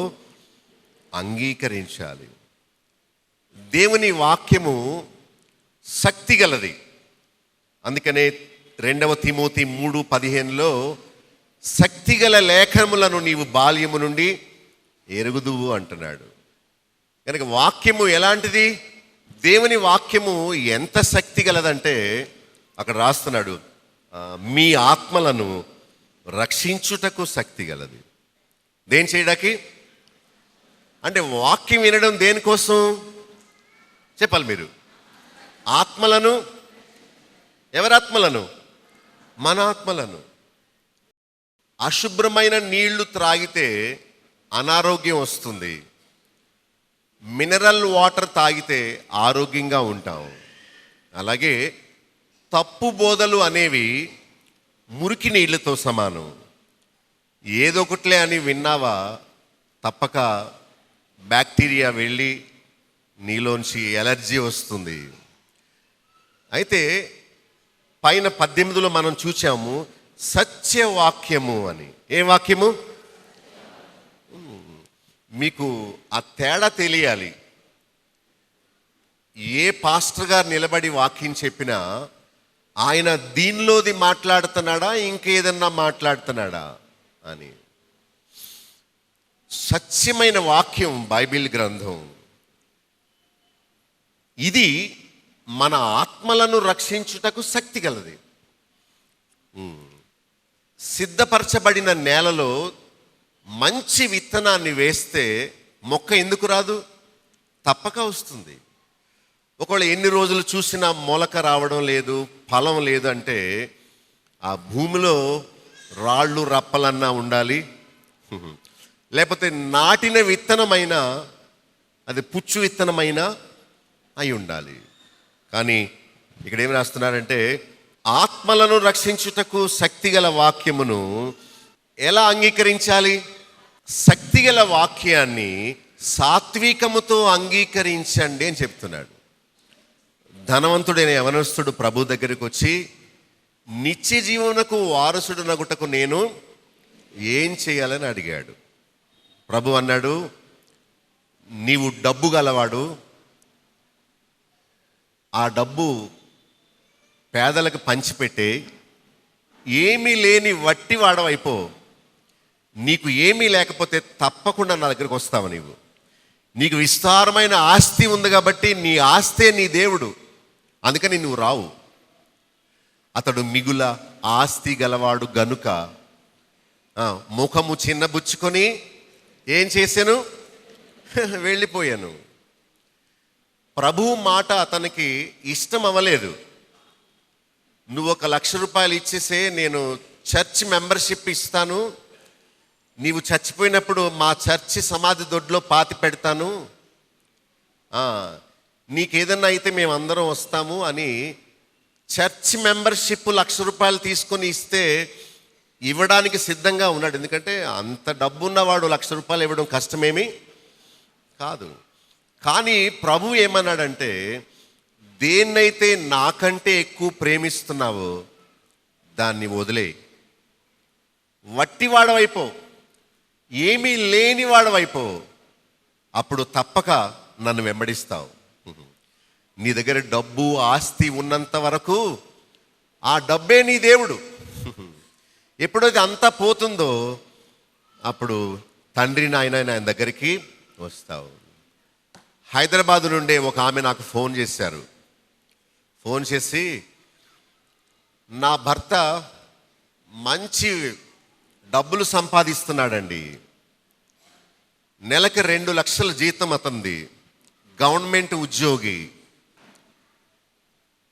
అంగీకరించాలి. దేవుని వాక్యము శక్తిగలది. అందుకనే 2వ తిమోతి 3:15లో, శక్తిగల లేఖనములను నీవు బాల్యము నుండి ఎరుగుదువు అంటున్నాడు. కనుక వాక్యము ఎలాంటిది? దేవుని వాక్యము ఎంత శక్తి గలదంటే అక్కడ రాస్తున్నాడు, మీ ఆత్మలను రక్షించుటకు శక్తి గలది. దేని చేయడానికి? అంటే వాక్యం వినడం దేనికోసం చెప్పాలి మీరు? ఆత్మలను. ఎవరాత్మలను? మన ఆత్మలను. అశుభ్రమైన నీళ్లు త్రాగితే అనారోగ్యం వస్తుంది, మినరల్ వాటర్ తాగితే ఆరోగ్యంగా ఉంటాం. అలాగే తప్పు బోధలు అనేవి మురికి నీళ్లతో సమానం. ఏదొకట్లే అని విన్నావా, తప్పక బ్యాక్టీరియా వెళ్ళి నీలోంచి ఎలర్జీ వస్తుంది. అయితే పైన 18లో మనం చూచాము సత్యవాక్యము అని. ఏ వాక్యము? మీకు ఆ తేడా తెలియాలి. ఏ పాస్టర్ గారు నిలబడి వాక్యం చెప్పినా ఆయన దీనిలోది మాట్లాడుతున్నాడా ఇంకేదన్నా మాట్లాడుతున్నాడా అని. సత్యమైన వాక్యం బైబిల్ గ్రంథం. ఇది మన ఆత్మలను రక్షించుటకు శక్తి గలది. సిద్ధపరచబడిన నేలలో మంచి విత్తనాన్ని వేస్తే మొక్క ఎందుకు రాదు? తప్పక వస్తుంది. ఒకవేళ ఎన్ని రోజులు చూసినా మొలక రావడం లేదు, ఫలం లేదు అంటే ఆ భూమిలో రాళ్ళు రప్పలన్నా ఉండాలి, లేకపోతే నాటిన విత్తనమైనా అది పుచ్చు విత్తనమైనా అయి ఉండాలి. కానీ ఇక్కడ ఏమి రాస్తున్నారంటే ఆత్మలను రక్షించుటకు శక్తిగల వాక్యమును ఎలా అంగీకరించాలి? శక్తిగల వాక్యాన్ని సాత్వికముతో అంగీకరించండి అని చెప్తున్నాడు. ధనవంతుడైన యవనస్తుడు ప్రభు దగ్గరికి వచ్చి నిత్య జీవనకు వారసుడునగుటకు నేను ఏం చేయాలని అడిగాడు. ప్రభు అన్నాడు, నీవు డబ్బు గలవాడు, ఆ డబ్బు పేదలకు పంచిపెట్టే, ఏమీ లేని వట్టి వాడవైపో. నీకు ఏమీ లేకపోతే తప్పకుండా నా దగ్గరికి వస్తావు. నీకు విస్తారమైన ఆస్తి ఉంది కాబట్టి నీ ఆస్తే నీ దేవుడు, అందుకని నువ్వు రావు. అతడు మిగుల ఆస్తి గలవాడు గనుక ముఖము చిన్నబుచ్చుకొని ఏం చేశాను? వెళ్ళిపోయాను. ప్రభు మాట అతనికి ఇష్టం అవ్వలేదు. నువ్వు 1,00,000 రూపాయలు ఇచ్చేసే, నేను చర్చ్ మెంబర్షిప్ ఇస్తాను, నీవు చచ్చిపోయినప్పుడు మా చర్చి సమాధి దొడ్లో పాతి పెడతాను, నీకేదన్నా అయితే మేమందరం వస్తాము అని చర్చ్ మెంబర్షిప్ 1,00,000 రూపాయలు తీసుకొని ఇస్తే ఇవ్వడానికి సిద్ధంగా ఉన్నాడు. ఎందుకంటే అంత డబ్బున్నవాడు 1,00,000 రూపాయలు ఇవ్వడం కష్టమేమీ కాదు. కానీ ప్రభు ఏమన్నాడంటే, దేన్నైతే నాకంటే ఎక్కువ ప్రేమిస్తున్నావో దాన్ని వదిలే, వట్టివాడవైపో, ఏమీ లేనివాడవైపో, అప్పుడు తప్పక నన్ను వెంబడిస్తావు. నీ దగ్గర డబ్బు ఆస్తి ఉన్నంత వరకు ఆ డబ్బే నీ దేవుడు. ఎప్పుడైతే అంతా పోతుందో అప్పుడు తండ్రి నాయన దగ్గరికి వస్తావు. హైదరాబాద్ నుండే ఒక ఆమె నాకు ఫోన్ చేశారు. ఫోన్ చేసి, నా భర్త మంచి డబ్బులు సంపాదిస్తున్నాడండి, నెలకి 2 లక్షల జీతం అతనిది, గవర్నమెంట్ ఉద్యోగి,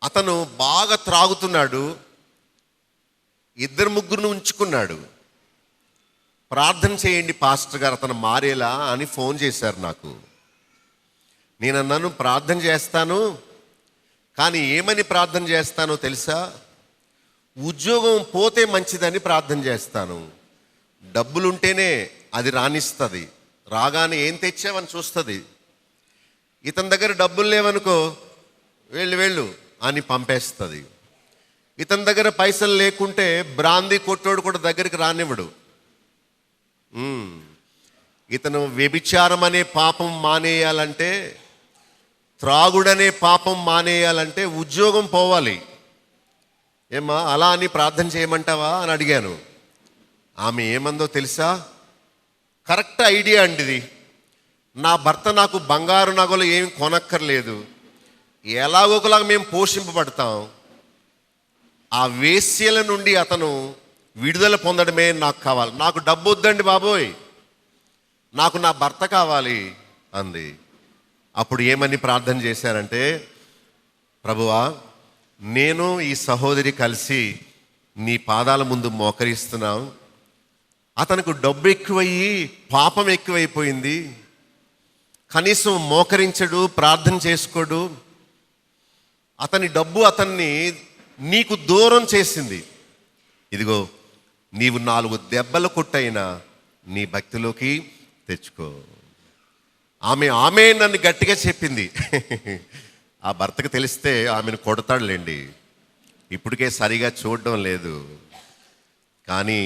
అతను బాగా త్రాగుతున్నాడు, 2-3 ఉంచుకున్నాడు, ప్రార్థన చేయండి పాస్టర్ గారు అతను మారేలా అని ఫోన్ చేశారు నాకు. నేను అన్నాను, ప్రార్థన చేస్తాను, కానీ ఏమని ప్రార్థన చేస్తానో తెలుసా? ఉద్యోగం పోతే మంచిదని ప్రార్థన చేస్తాను. డబ్బులుంటేనే అది రాణిస్తుంది, రాగానే ఏం తెచ్చావని చూస్తుంది. ఇతని దగ్గర డబ్బులు లేవనుకో, వెళ్ళు అని పంపేస్తుంది. ఇతని దగ్గర పైసలు లేకుంటే బ్రాందీ కొట్టోడు కూడా దగ్గరికి రానివ్వడు. ఇతను వ్యభిచారం అనే పాపం మానేయాలంటే, త్రాగుడనే పాపం మానేయాలంటే ఉద్యోగం పోవాలి. ఏమా అలా అని ప్రార్థన చేయమంటావా అని అడిగాను. ఆమె ఏమందో తెలుసా? కరెక్ట్ ఐడియా అండి ఇది. నా భర్త నాకు బంగారు నగలు ఏమి కొనక్కర్లేదు, ఎలాగోకలాగా మేము పోషింపబడతాం. ఆ వేశ్యల నుండి అతను విడుదల పొందడమే నాకు కావాలి. నాకు డబ్బు వద్దండి బాబోయ్, నాకు నా భర్త కావాలి అంది. అప్పుడు ఏమని ప్రార్థన చేశారంటే, ప్రభువా, నేను ఈ సహోదరి కలిసి నీ పాదాల ముందు మోకరిస్తున్నాం. అతనికి డబ్బు ఎక్కువయ్యి పాపం ఎక్కువైపోయింది. కనీసం మోకరించడు, ప్రార్థన చేసుకోడు. అతని డబ్బు అతన్ని నీకు దూరం చేసింది. ఇదిగో, నీవు 4 దెబ్బలు కొట్టైనా నీ భక్తిలోకి తెచ్చుకో. ఆమె నన్ను గట్టిగా చెప్పింది. ఆ భర్తకు తెలిస్తే ఆమెను కొడతాడులేండి, ఇప్పటికే సరిగా చూడడం లేదు. కానీ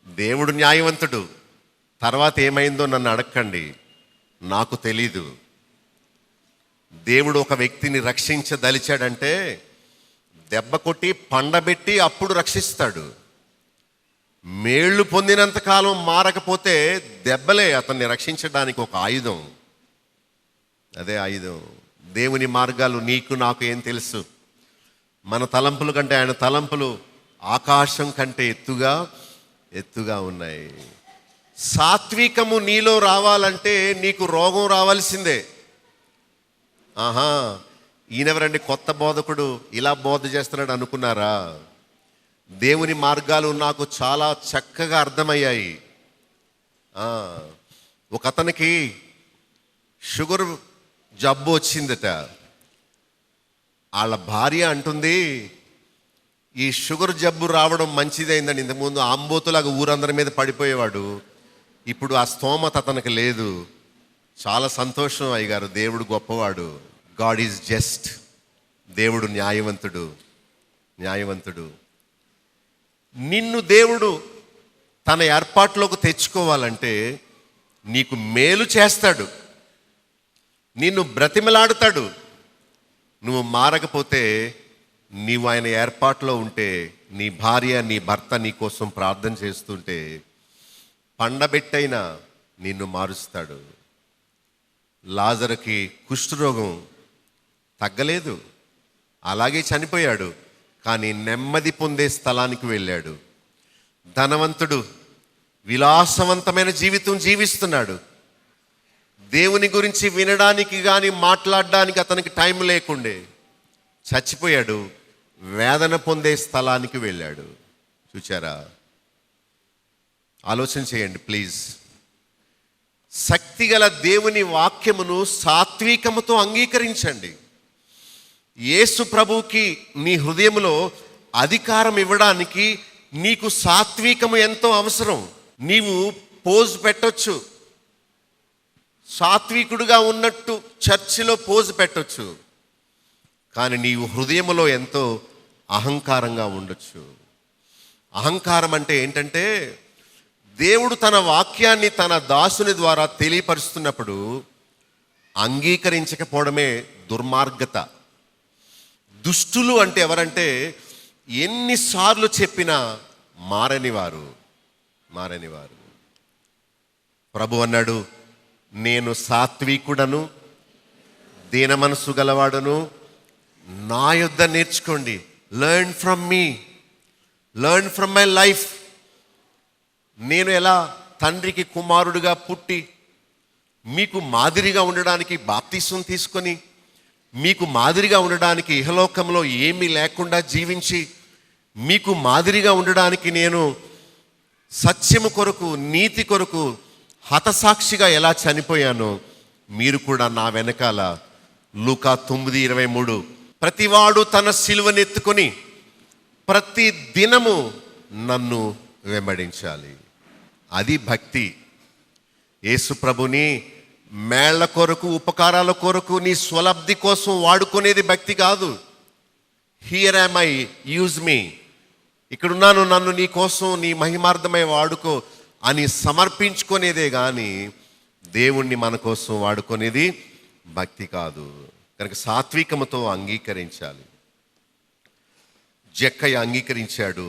దేవుడు న్యాయవంతుడు. తర్వాత ఏమైందో నన్ను అడగండి, నాకు తెలీదు. దేవుడు ఒక వ్యక్తిని రక్షించదలిచాడంటే దెబ్బ కొట్టి పండబెట్టి అప్పుడు రక్షిస్తాడు. మేళ్ళు పొందినంతకాలం మారకపోతే దెబ్బలే అతన్ని రక్షించడానికి ఒక ఆయుధం. అదే ఆయుధం. దేవుని మార్గాలు నీకు నాకు ఏం తెలుసు? మన తలంపుల కంటే ఆయన తలంపులు ఆకాశం కంటే ఎత్తుగా ఉన్నాయి. సాత్వికము నీలో రావాలంటే నీకు రోగం రావాల్సిందే. ఈయనెవరండి కొత్త బోధకుడు, ఇలా బోధ చేస్తున్నాడు అనుకున్నారా? దేవుని మార్గాలు నాకు చాలా చక్కగా అర్థమయ్యాయి. ఒక అతనికి షుగర్ జబ్బు వచ్చిందట. వాళ్ళ భార్య అంటుంది, ఈ షుగర్ జబ్బు రావడం మంచిదైందని. ఇంతకుముందు ఆంబోతులాగా ఊరందరి మీద పడిపోయేవాడు, ఇప్పుడు ఆ స్తోమత అతనికి లేదు. చాలా సంతోషం అయ్యగారు, దేవుడు గొప్పవాడు. God is just. దేవుడు న్యాయవంతుడు. నిన్ను దేవుడు తన ఏర్పాటులోకి తెచ్చుకోవాలంటే నీకు మేలు చేస్తాడు, నిన్ను బ్రతిమలాడుతాడు. నువ్వు మారకపోతే, నీవు ఆయన ఏర్పాటులో ఉంటే, నీ భార్య నీ భర్త నీ కోసం ప్రార్థన చేస్తుంటే పండబెట్టైనా నిన్ను మారుస్తాడు. లాజరుకి కుష్ఠరోగం తగ్గలేదు, అలాగే చనిపోయాడు. కానీ నెమ్మది పొందే స్థలానికి వెళ్ళాడు. ధనవంతుడు విలాసవంతమైన జీవితం జీవిస్తున్నాడు. దేవుని గురించి వినడానికి కానీ మాట్లాడడానికి అతనికి టైం లేకుండే చచ్చిపోయాడు. వేదన పొందే స్థలానికి వెళ్ళాడు. చూచారా? ఆలోచన చేయండి ప్లీజ్. శక్తిగల దేవుని వాక్యమును సాత్వికముతో అంగీకరించండి. యేసు ప్రభువుకి నీ హృదయంలో అధికారం ఇవ్వడానికి నీకు సాత్వికము ఎంతో అవసరం. నీవు పోజ్ పెట్టొచ్చు, సాత్వికుడుగా ఉన్నట్టు చర్చిలో పోజ్ పెట్టొచ్చు, కానీ నీవు హృదయంలో ఎంతో అహంకారంగా ఉండొచ్చు. అహంకారం అంటే ఏంటంటే, దేవుడు తన వాక్యాన్ని తన దాసుని ద్వారా తెలియపరుస్తున్నప్పుడు అంగీకరించకపోవడమే దుర్మార్గత. దుష్టులు అంటే ఎవరంటే, ఎన్నిసార్లు చెప్పినా మారనివారు. ప్రభు అన్నాడు, నేను సాత్వికుడను, దీన మనసు గలవాడను, నా యొద్ద నేర్చుకోండి. Learn from me, learn from my life. నేను ఎలా తండ్రికి కుమారుడిగా పుట్టి మీకు మాదిరిగా ఉండడానికి బాప్తిసం తీసుకొని, మీకు మాదిరిగా ఉండడానికి ఇహలోకంలో ఏమీ లేకుండా జీవించి, మీకు మాదిరిగా ఉండడానికి నేను సత్యము కొరకు, నీతి కొరకు హతసాక్షిగా ఎలా చనిపోయానో, మీరు కూడా నా వెనకాల లూకా 9:23 ప్రతివాడు తన సిలువనెత్తుకొని ప్రతి దినము నన్ను వెంబడించాలి. అది భక్తి. యేసు ప్రభుని మేళ్ల కొరకు, ఉపకారాల కొరకు, నీ స్వలబ్ధి కోసం వాడుకునేది భక్తి కాదు. Here am I, use me. ఇక్కడున్నాను, నన్ను నీ కోసం, నీ మహిమార్థమై వాడుకో అని సమర్పించుకునేదే కానీ దేవుణ్ణి మన కోసం వాడుకునేది భక్తి కాదు. కనుక సాత్వికముతో అంగీకరించాలి. జక్కయ్య అంగీకరించాడు,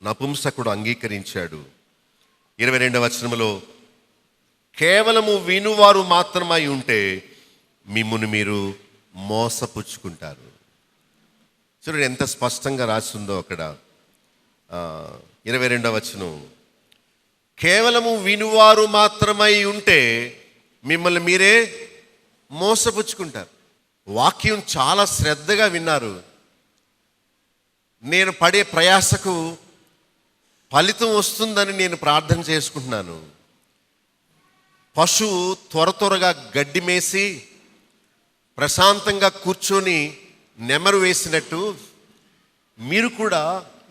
నపుంసకుడు అంగీకరించాడు. 22వ వచనములో కేవలము వినువారు మాత్రమై ఉంటే మిమ్మును మీరు మోసపుచ్చుకుంటారు. చూడండి ఎంత స్పష్టంగా రాసిందో అక్కడ 22వ వచనం. కేవలము వినువారు మాత్రమై ఉంటే మిమ్మల్ని మీరే మోసపుచ్చుకుంటారు. వాక్యం చాలా శ్రద్ధగా విన్నారు. నేను పడే ప్రయాసకు ఫలితం వస్తుందని నేను ప్రార్థన చేసుకుంటున్నాను. పశువు త్వరగా గడ్డి మేసి ప్రశాంతంగా కూర్చొని నెమరు వేసినట్టు మీరు కూడా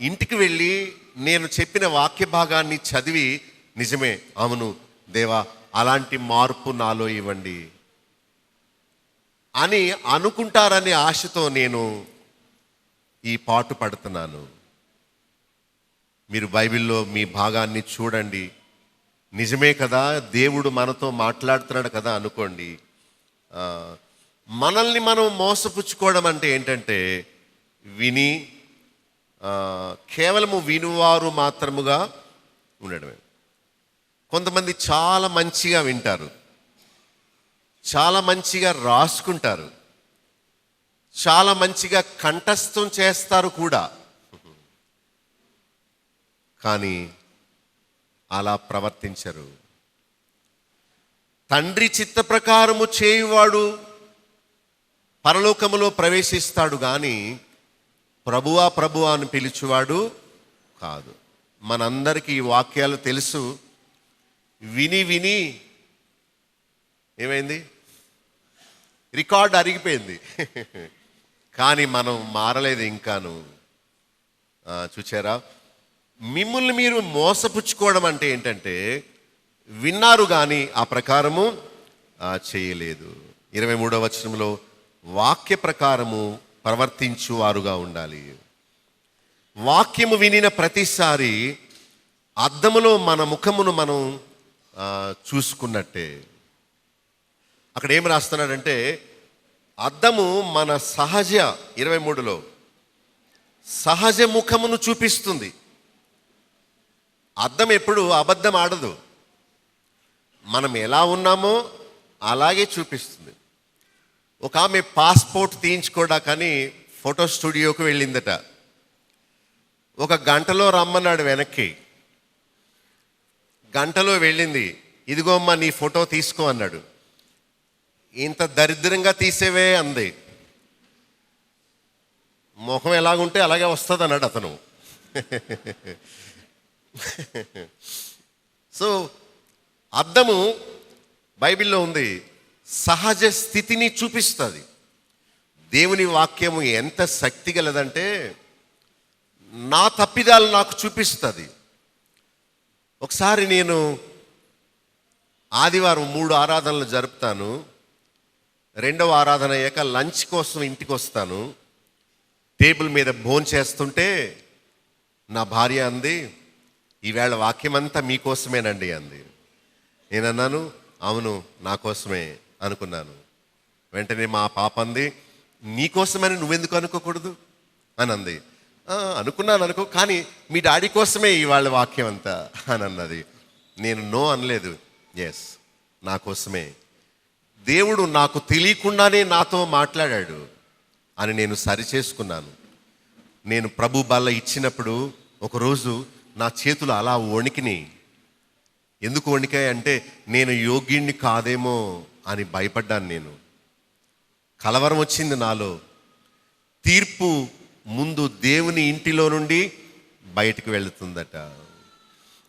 ఇంటికి వెళ్ళి నేను చెప్పిన వాక్య భాగాన్ని చదివి నిజమే, అవును దేవా, అలాంటి మార్పు నాలో ఇవ్వండి అని అనుకుంటారనే ఆశతో నేను ఈ పాటు పడుతున్నాను. మీరు బైబిల్లో మీ భాగాన్ని చూడండి. నిజమే కదా, దేవుడు మనతో మాట్లాడుతున్నాడు కదా అనుకోండి. మనల్ని మనం మోసపుచ్చుకోవడం అంటే ఏంటంటే విని కేవలము వినువారు మాత్రముగా ఉండడమే. కొంతమంది చాలా మంచిగా వింటారు, చాలా మంచిగా రాసుకుంటారు, చాలా మంచిగా కంఠస్థం చేస్తారు కూడా, కానీ అలా ప్రవర్తించరు. తండ్రి చిత్త ప్రకారము చేయువాడు పరలోకములో ప్రవేశిస్తాడు కానీ ప్రభువా ప్రభువా అని పిలుచువాడు కాదు. మనందరికీ ఈ వాక్యాలు తెలుసు. విని విని ఏమైంది? రికార్డ్ అరిగిపోయింది. కానీ మనం మారలేదు ఇంకాను. చూచారా? మిమ్మల్ని మీరు మోసపుచ్చుకోవడం అంటే ఏంటంటే విన్నారు కానీ ఆ ప్రకారము చేయలేదు. 23వ వచనంలో వాక్య ప్రకారము ప్రవర్తించువారుగా ఉండాలి. వాక్యము వినిన ప్రతిసారి అద్దములో మన ముఖమును మనం చూసుకున్నట్టే. అక్కడ ఏం రాస్తున్నాడంటే అద్దము మన సహజ 23లో సహజ ముఖమును చూపిస్తుంది. అద్దం ఎప్పుడు అబద్ధం ఆడదు. మనం ఎలా ఉన్నామో అలాగే చూపిస్తుంది. ఒక ఆమె పాస్పోర్ట్ తీయించుకోవడానికని ఫోటో స్టూడియోకి వెళ్ళిందట. 1 గంటలో రమ్మన్నాడు వెనక్కి. గంటలో వెళ్ళింది. ఇదిగో అమ్మా నీ ఫోటో తీసుకో అన్నాడు. ఇంత దరిద్రంగా తీసేవే అంది. ముఖం ఎలాగుంటే అలాగే వస్తుంది అన్నాడు అతను. సో అద్దము బైబిల్లో ఉంది, సహజ స్థితిని చూపిస్తుంది. దేవుని వాక్యము ఎంత శక్తి గలదంటే నా తప్పిదాలు నాకు చూపిస్తుంది. ఒకసారి నేను ఆదివారం 3 ఆరాధనలు జరుపుతాను. 2వ ఆరాధన అయ్యాక లంచ్ కోసం ఇంటికి వస్తాను. టేబుల్ మీద భోంచేస్తుంటే నా భార్య అంది, ఈవేళ వాక్యం అంతా మీకోసమేనండి అంది. నేనన్నాను, అవును నా కోసమే అనుకున్నాను. వెంటనే మా పాప అంది, నీకోసమని నువ్వెందుకు అనుకోకూడదు అని అంది. అనుకున్నాను అనుకో, కానీ మీ డాడీ కోసమే ఇవాళ వాక్యం అంతా అని అన్నది. నేను నో అనలేదు. ఎస్, నా కోసమే. దేవుడు నాకు తెలియకుండానే నాతో మాట్లాడాడు అని నేను సరిచేసుకున్నాను. నేను ప్రభు బల్ల ఇచ్చినప్పుడు ఒకరోజు నా చేతులు అలా వణికినాయి. ఎందుకు వణికాయి అంటే నేను యోగ్యుణ్ణి కాదేమో అని భయపడ్డాను. నేను కలవరం వచ్చింది నాలో. తీర్పు ముందు దేవుని ఇంటిలో నుండి బయటికి వెళుతుందట.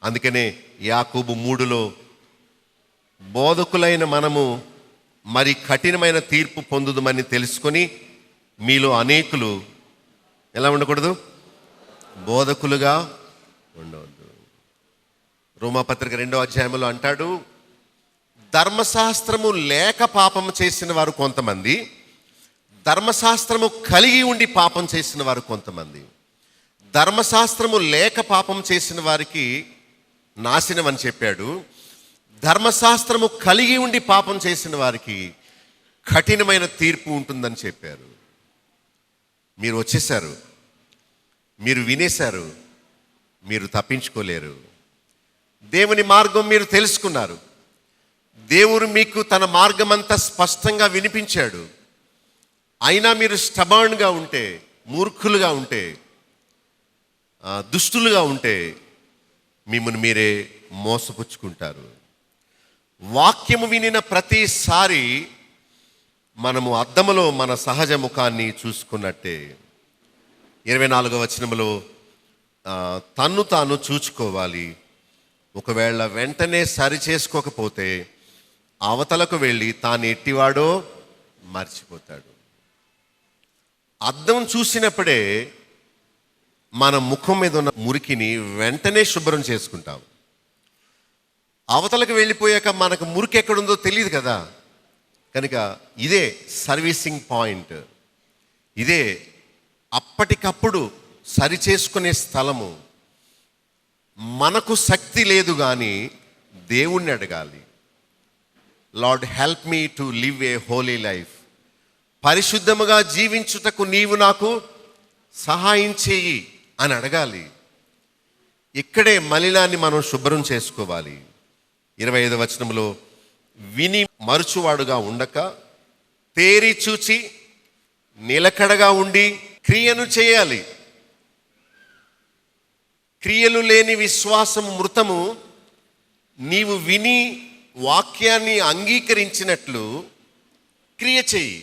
అందుకనే యాకోబు 3లో బోధకులైన మనము మరి కఠినమైన తీర్పు పొందుదమని తెలుసుకొని మీలో అనేకులు ఎలా ఉండకూడదు? బోధకులుగా ఉండవద్దు. రోమాపత్రిక 2వ అధ్యాయంలో అంటాడు, ధర్మశాస్త్రము లేక పాపం చేసిన వారు కొంతమంది, ధర్మశాస్త్రము కలిగి ఉండి పాపం చేసిన వారు కొంతమంది. ధర్మశాస్త్రము లేక పాపం చేసిన వారికి నాశనం అని చెప్పాడు. ధర్మశాస్త్రము కలిగి ఉండి పాపం చేసిన వారికి కఠినమైన తీర్పు ఉంటుందని చెప్పారు. మీరు వచ్చేసారు, మీరు వినేశారు, మీరు తప్పించుకోలేరు. దేవుని మార్గం మీరు తెలుసుకున్నారు. దేవుడు మీకు తన మార్గమంతా స్పష్టంగా వినిపించాడు. అయినా మీరు స్టబర్న్గా ఉంటే, మూర్ఖులుగా ఉంటే, దుష్టులుగా ఉంటే మిమ్మల్ని మీరే మోసపుచ్చుకుంటారు. వాక్యము వినిన ప్రతిసారి మనము అద్దములో మన సహజ ముఖాన్ని చూసుకున్నట్టే. 24వ వచనములో తన్ను తాను చూచుకోవాలి. ఒకవేళ వెంటనే సరి చేసుకోకపోతే అవతలకు వెళ్ళి తాను ఎట్టివాడో మర్చిపోతాడు. అద్దం చూసినప్పుడే మన ముఖం మీద ఉన్న మురికిని వెంటనే శుభ్రం చేసుకుంటాం. అవతలకు వెళ్ళిపోయాక మనకు మురికి ఎక్కడుందో తెలియదు కదా. కనుక ఇదే సర్వీసింగ్ పాయింట్, ఇదే అప్పటికప్పుడు సరి చేసుకునే స్థలము. మనకు శక్తి లేదు కానీ దేవుణ్ణి అడగాలి. Lord help me to live a holy life. పరిశుద్ధముగా జీవించుటకు నీవు నాకు సహాయం చేయి అని అడగాలి. ఇక్కడే మలినాన్ని మనం శుభ్రం చేసుకోవాలి. 25వ వచనంలో విని మరుచువాడుగా ఉండక తేరి చూచి నిలకడగా ఉండి క్రియను చేయాలి. క్రియలు లేని విశ్వాసం మృతము. నీవు విని వాక్యాన్ని అంగీకరించినట్లు క్రియ చేయి.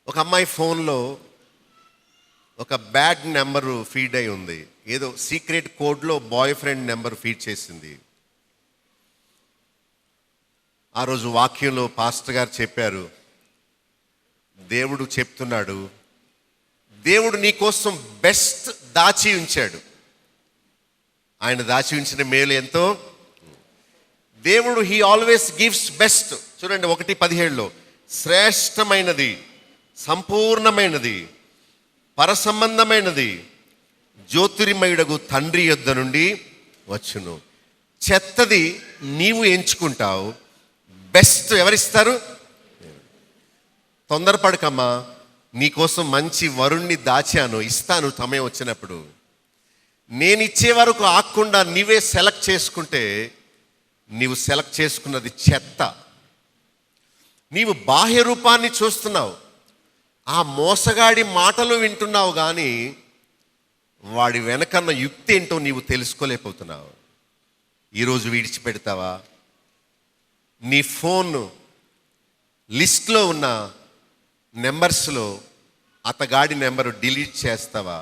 ఒక అమ్మాయి ఫోన్లో ఒక బ్యాడ్ నెంబరు ఫీడ్ అయి ఉంది. ఏదో సీక్రెట్ కోడ్లో బాయ్ ఫ్రెండ్ నెంబర్ ఫీడ్ చేసింది. ఆ రోజు వాక్యంలో పాస్టర్ గారు చెప్పారు, దేవుడు చెప్తున్నాడు, దేవుడు నీ కోసం బెస్ట్ దాచి ఉంచాడు. ఆయన దాచి ఉంచిన మేలు ఎంతో. దేవుడు హీ ఆల్వేస్ గివ్స్ బెస్ట్. చూడండి 1:17లో శ్రేష్టమైనది, సంపూర్ణమైనది, పరసంబంధమైనది జ్యోతిర్మయుడగు తండ్రి యొద్ద నుండి వచ్చును. చెత్తది నీవు ఎంచుకుంటావు, బెస్ట్ ఎవరిస్తారు? తొందరపడకమ్మా, నీకోసం మంచి వరుణ్ణి దాచాను, ఇస్తాను సమయం వచ్చినప్పుడు. నేను ఇచ్చే వరకు ఆకుండా నీవే సెలెక్ట్ చేసుకుంటే నీవు సెలెక్ట్ చేసుకున్నది చెత్త. నీవు బాహ్య రూపాన్ని చూస్తున్నావు, ఆ మోసగాడి మాటలు వింటున్నావు, కానీ వాడి వెనకన్న యుక్తి ఏంటో నీవు తెలుసుకోలేకపోతున్నావు. ఈరోజు విడిచిపెడతావా? నీ ఫోన్ లిస్ట్లో ఉన్న నెంబర్స్లో అతగాడి నెంబరు డిలీట్ చేస్తావా?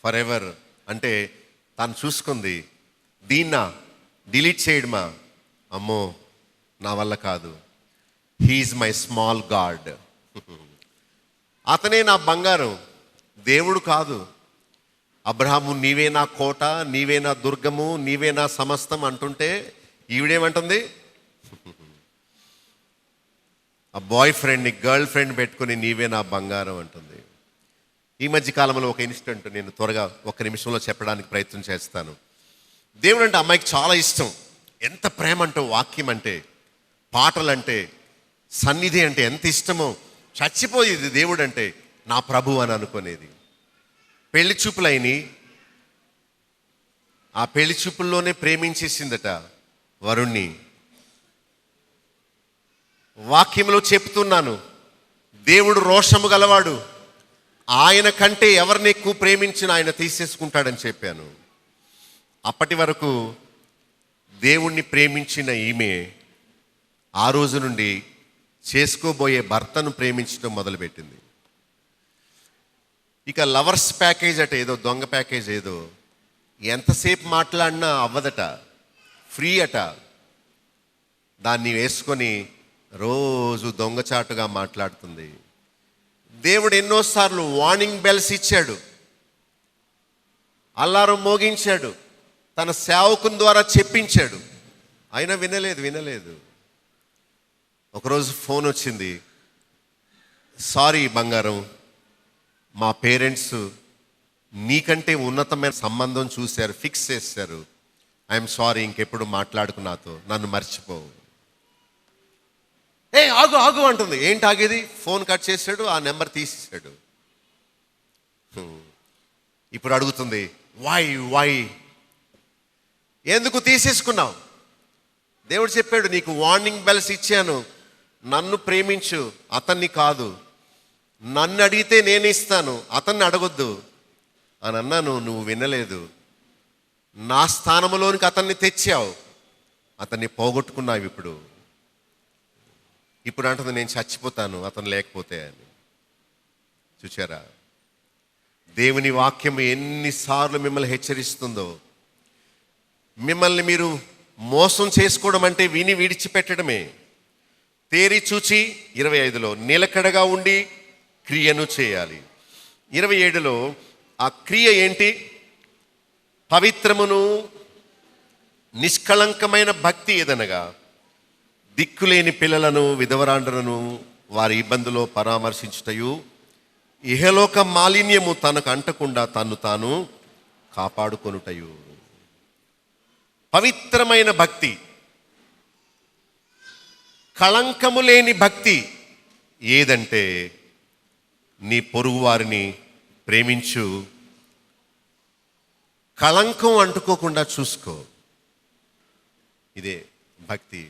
ఫర్ ఎవర్ అంటే తాను చూసుకుంది, దీన్నా డిలీట్ చేయడమా? అమ్మో, నా వల్ల కాదు. He's my small God. అతనే నా బంగారం, దేవుడు కాదు. అబ్రహాము నీవే నా కోట, నీవే నా దుర్గము, నీవే నా సమస్తం అంటుంటే ఈవిడేమంటుంది? ఆ బాయ్ ఫ్రెండ్ని గర్ల్ ఫ్రెండ్ పెట్టుకుని నీవే నా బంగారం అంటుంది. ఈ మధ్య కాలంలో ఒక ఇన్సిడెంట్ నేను త్వరగా 1 నిమిషంలో చెప్పడానికి ప్రయత్నం చేస్తాను. దేవుడు అంటే అమ్మాయికి చాలా ఇష్టం. ఎంత ప్రేమ అంటో, వాక్యం అంటే, పాటలంటే, సన్నిధి అంటే ఎంత ఇష్టమో. చచ్చిపోయేది దేవుడు అంటే నా ప్రభు అని అనుకునేది. పెళ్లి చూపులైని ఆ పెళ్లి చూపుల్లోనే ప్రేమించేసిందట వరుణ్ణి. వాక్యంలో చెప్తున్నాను, దేవుడు రోషము గలవాడు, ఆయన కంటే ఎవరిని ఎక్కువ ప్రేమించిన ఆయన తీసేసుకుంటాడని చెప్పాను. అప్పటి వరకు దేవుణ్ణి ప్రేమించిన ఈమె ఆ రోజు నుండి చేసుకోబోయే భర్తను ప్రేమించడం మొదలుపెట్టింది. ఇక లవర్స్ ప్యాకేజ్ అట, ఏదో దొంగ ప్యాకేజ్, ఏదో ఎంతసేపు మాట్లాడినా అవ్వదట, ఫ్రీ అట. దాన్ని వేసుకొని రోజు దొంగచాటుగా మాట్లాడుతుంది. దేవుడు ఎన్నోసార్లు వార్నింగ్ బెల్స్ ఇచ్చాడు, అల్లారం మోగించాడు, తన సేవకుని ద్వారా చెప్పించాడు, అయినా వినలేదు. ఒకరోజు ఫోన్ వచ్చింది, సారీ బంగారం, మా పేరెంట్స్ నీకంటే ఉన్నతమైన సంబంధం చూశారు, ఫిక్స్ చేశారు. ఐఎమ్ సారీ, ఇంకెప్పుడు మాట్లాడుకు నాతో, నన్ను మర్చిపోవు. ఆగు అంటుంది. ఏంటి ఆగేది? ఫోన్ కట్ చేశాడు, ఆ నెంబర్ తీసేశాడు. ఇప్పుడు అడుగుతుంది, వై ఎందుకు తీసేసుకున్నావు? దేవుడు చెప్పాడు, నీకు వార్నింగ్ బెల్స్ ఇచ్చాను, నన్ను ప్రేమించు, అతన్ని కాదు. నన్ను అడిగితే నేను ఇస్తాను, అతన్ని అడగొద్దు అని అన్నాను, నువ్వు వినలేదు. నా స్థానంలోనికి అతన్ని తెచ్చావు, అతన్ని పోగొట్టుకున్నావు. ఇప్పుడు అంటుంది నేను చచ్చిపోతాను అతను లేకపోతే అని. చూచారా, దేవుని వాక్యం ఎన్నిసార్లు మిమ్మల్ని హెచ్చరిస్తుందో. మిమ్మల్ని మీరు మోసం చేసుకోవడం అంటే విని విడిచిపెట్టడమే. తేరి చూచి 25లో నిలకడగా ఉండి క్రియను చేయాలి. 27లో ఆ క్రియ ఏంటి? పవిత్రమును నిష్కళంకమైన భక్తి ఏదనగా దిక్కులేని పిల్లలను, విధవరాండ్రను వారి ఇబ్బందులో పరామర్శించుటయు, ఇహలోక మాలిన్యము తనకు అంటకుండా తన్ను తాను కాపాడుకొనుటయు. పవిత్రమైన భక్తి, కళంకము లేని భక్తి ఏదంటే నీ పొరుగు వారిని ప్రేమించు, కళంకం అంటుకోకుండా చూసుకో. ఇదే భక్తి.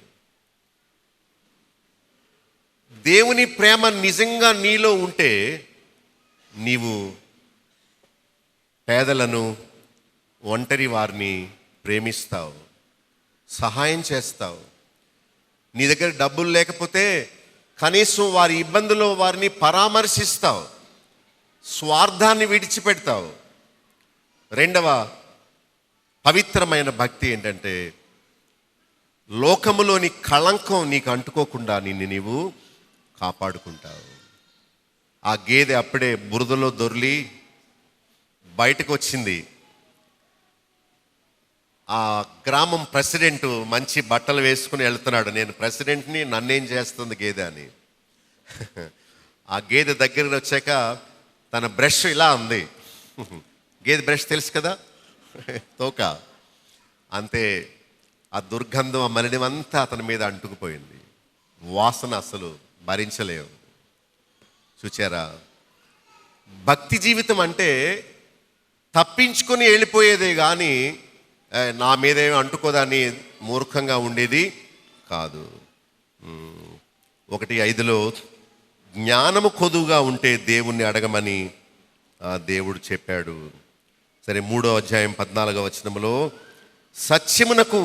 దేవుని ప్రేమ నిజంగా నీలో ఉంటే నీవు పేదలను, ఒంటరి వారిని ప్రేమిస్తావు, సహాయం చేస్తావు. నీ దగ్గర డబ్బులు లేకపోతే కనీసం వారి ఇబ్బందుల్లో వారిని పరామర్శిస్తావు, స్వార్థాన్ని విడిచిపెడతావు. రెండవ పవిత్రమైన భక్తి ఏంటంటే లోకములోని కళంకం నీకు అంటుకోకుండా నిన్ను నీవు కాపాడుకుంటావు. ఆ గేదె అప్పుడే బురదలో దొర్లి బయటకు వచ్చింది. ఆ గ్రామం ప్రెసిడెంట్ మంచి బట్టలు వేసుకుని వెళ్తున్నాడు, నేను ప్రెసిడెంట్ని, నన్నేం చేస్తుంది గేదె అని. ఆ గేదె దగ్గరికి వచ్చాక తన బ్రష్ ఇలా ఉంది. గేదె బ్రష్ తెలుసు కదా, తోక. అంతే, ఆ దుర్గంధం, ఆ మలినం అంతా అతని మీద అంటుకుపోయింది. వాసన అసలు భరించలేవు. చూచారా, భక్తి జీవితం అంటే తప్పించుకొని వెళ్ళిపోయేదే కానీ నా మీదేమీ అంటుకోదని మూర్ఖంగా ఉండేది కాదు. 1:5లో జ్ఞానము కొదువుగా ఉంటే దేవుణ్ణి అడగమని దేవుడు చెప్పాడు. సరే, 3వ అధ్యాయం 14వ వచనంలో సత్యమునకు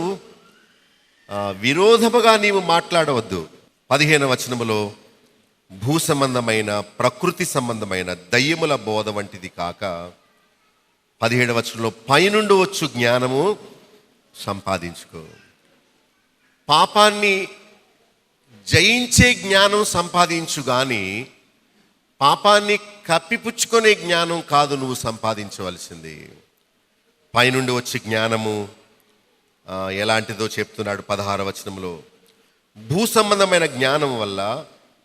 విరోధముగా నీవు మాట్లాడవద్దు. 15వ వచనములో భూ సంబంధమైన, ప్రకృతి సంబంధమైన దయ్యముల బోధ వంటిది కాక 17వ వచనంలో పైనుండి వచ్చు జ్ఞానము సంపాదించుకో. పాపాన్ని జయించే జ్ఞానం సంపాదించు కానీ పాపాన్ని కప్పిపుచ్చుకునే జ్ఞానం కాదు నువ్వు సంపాదించవలసింది. పైనుండి వచ్చే జ్ఞానము ఎలాంటిదో చెప్తున్నాడు 16వ వచనంలో. భూ సంబంధమైన జ్ఞానం వల్ల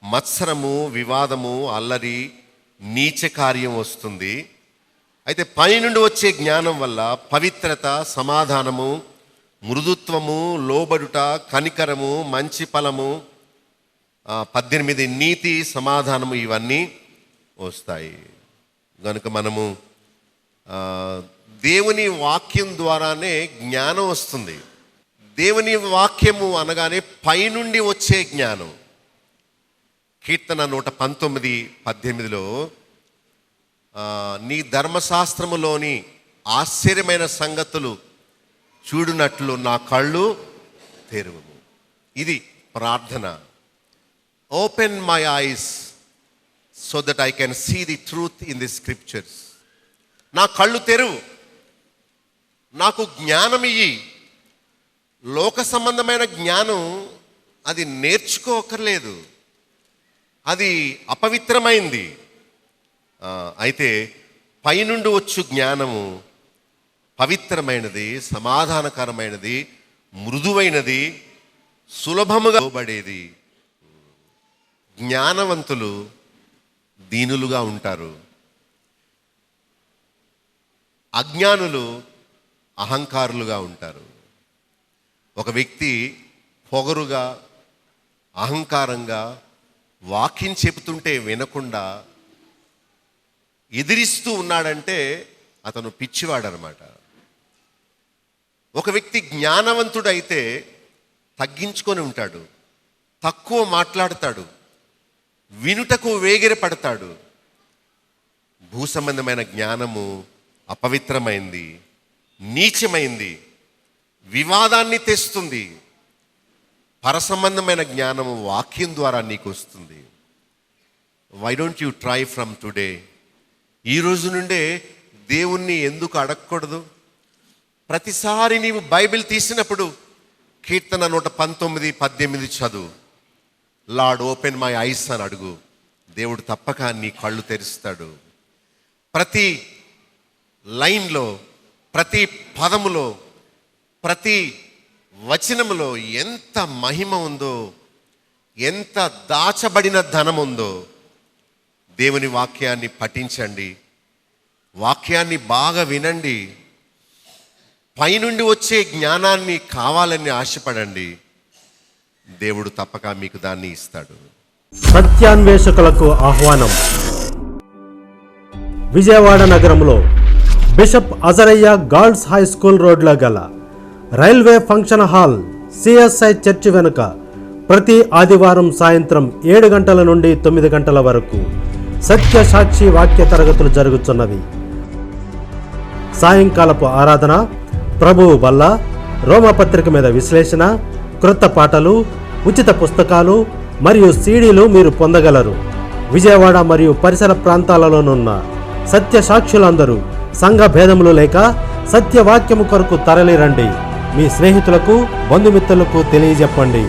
మత్సరము, వివాదము, అల్లరి, నీచ కార్యం వస్తుంది. అయితే పైనుండి వచ్చే జ్ఞానం వల్ల పవిత్రత, సమాధానము, మృదుత్వము, లోబడుట, కనికరము, మంచి ఫలము, 18 నీతి, సమాధానము, ఇవన్నీ వస్తాయి. కనుక మనము దేవుని వాక్యం ద్వారానే జ్ఞానం వస్తుంది. దేవుని వాక్యము అనగానే పైనుండి వచ్చే జ్ఞానం. కీర్తన 119:18లో నీ ధర్మశాస్త్రములోని ఆశ్చర్యమైన సంగతులు చూడునట్లు నా కళ్ళు తెరువు. ఇది ప్రార్థన. Open my eyes so that I can see the truth in the scriptures. నా కళ్ళు తెరువు, నాకు జ్ఞానం ఇయ్యి. లోక సంబంధమైన జ్ఞానం అది నేర్చుకోకర్లేదు, అది అపవిత్రమైంది. అయితే పైనుండి వచ్చు జ్ఞానము పవిత్రమైనది, సమాధానకరమైనది, మృదువైనది, సులభముగా లోబడేది. జ్ఞానవంతులు దీనులుగా ఉంటారు, అజ్ఞానులు అహంకారులుగా ఉంటారు. ఒక వ్యక్తి పొగరుగా, అహంకారంగా వాక్యం చెబుతుంటే వినకుండా ఎదిరిస్తూ ఉన్నాడంటే అతను పిచ్చివాడనమాట. ఒక వ్యక్తి జ్ఞానవంతుడైతే తగ్గించుకొని ఉంటాడు, తక్కువ మాట్లాడతాడు, వినుటకు వేగిరపడతాడు. భూ సంబంధమైన జ్ఞానము అపవిత్రమైంది, నీచమైంది, వివాదాన్ని తెస్తుంది. పరసంబంధమైన జ్ఞానము వాక్యం ద్వారా నీకు వస్తుంది. Why don't you try from today? ఈ రోజు నుండే దేవుణ్ణి ఎందుకు అడగకూడదు? ప్రతిసారి నీవు బైబిల్ తీసినప్పుడు కీర్తన 119:18 చదువు. లార్డ్ ఓపెన్ మై ఐస్ అని అడుగు. దేవుడు తప్పక నీ కళ్ళు తెరుస్తాడు. ప్రతి లైన్లో, ప్రతి పదములో, ప్రతి వచనములో ఎంత మహిమ ఉందో, ఎంత దాచబడిన ధనం ఉందో. దేవుని వాక్యాన్ని పఠించండి, వాక్యాన్ని బాగా వినండి, పైనుండి వచ్చే జ్ఞానాన్ని కావాలని ఆశపడండి. దేవుడు తప్పక మీకు దాన్ని ఇస్తాడు. సత్యాన్వేషకులకు ఆహ్వానం. విజయవాడ నగరంలో bishop Azariah girls high school రోడ్లో గల railway function hall CSI church వెనుక ప్రతి ఆదివారం సాయంత్రం 7 గంటల నుండి 9 గంటల వరకు సత్య సాక్షి వాక్య తరగతులు జరుగుతున్నవి. సాయంకాలపు ఆరాధన, ప్రభువు బల్ల, రోమపత్రిక మీద విశ్లేషణ, క్రొత్త పాటలు, ఉచిత పుస్తకాలు మరియు సీడీలు మీరు పొందగలరు. విజయవాడ మరియు పరిసర ప్రాంతాలలోనున్న సత్య సాక్షులందరూ సంఘ భేదములు లేక సత్యవాక్యము కొరకు తరలిరండి. మీ స్నేహితులకు, బంధుమిత్రులకు తెలియజెప్పండి.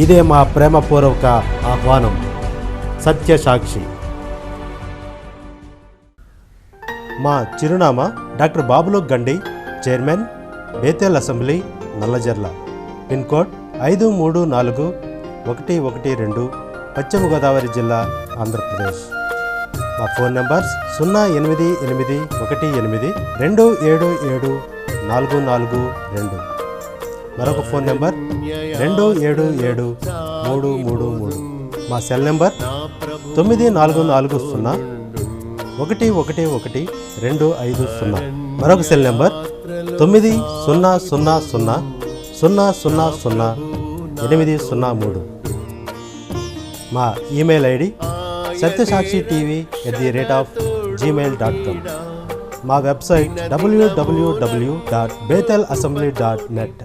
ఇదే మా ప్రేమపూర్వక ఆహ్వానం. సత్య సాక్షి. మా చిరునామా డాక్టర్ బాబులు గండి, chairman, Bethel assembly, Nallajerla. Pin code 534112, పశ్చిమ గోదావరి జిల్లా, ఆంధ్రప్రదేశ్. మా ఫోన్ నంబర్స్ 0881277442. మరొక ఫోన్ నెంబర్ 277333. మా సెల్ నెంబర్ 9440111250. మరొక సెల్ నెంబర్ 9000000803. మా ఈమెయిల్ ఐడి satysakshiTV@gmail.com. మా వెబ్సైట్ www.bethelassembly.net.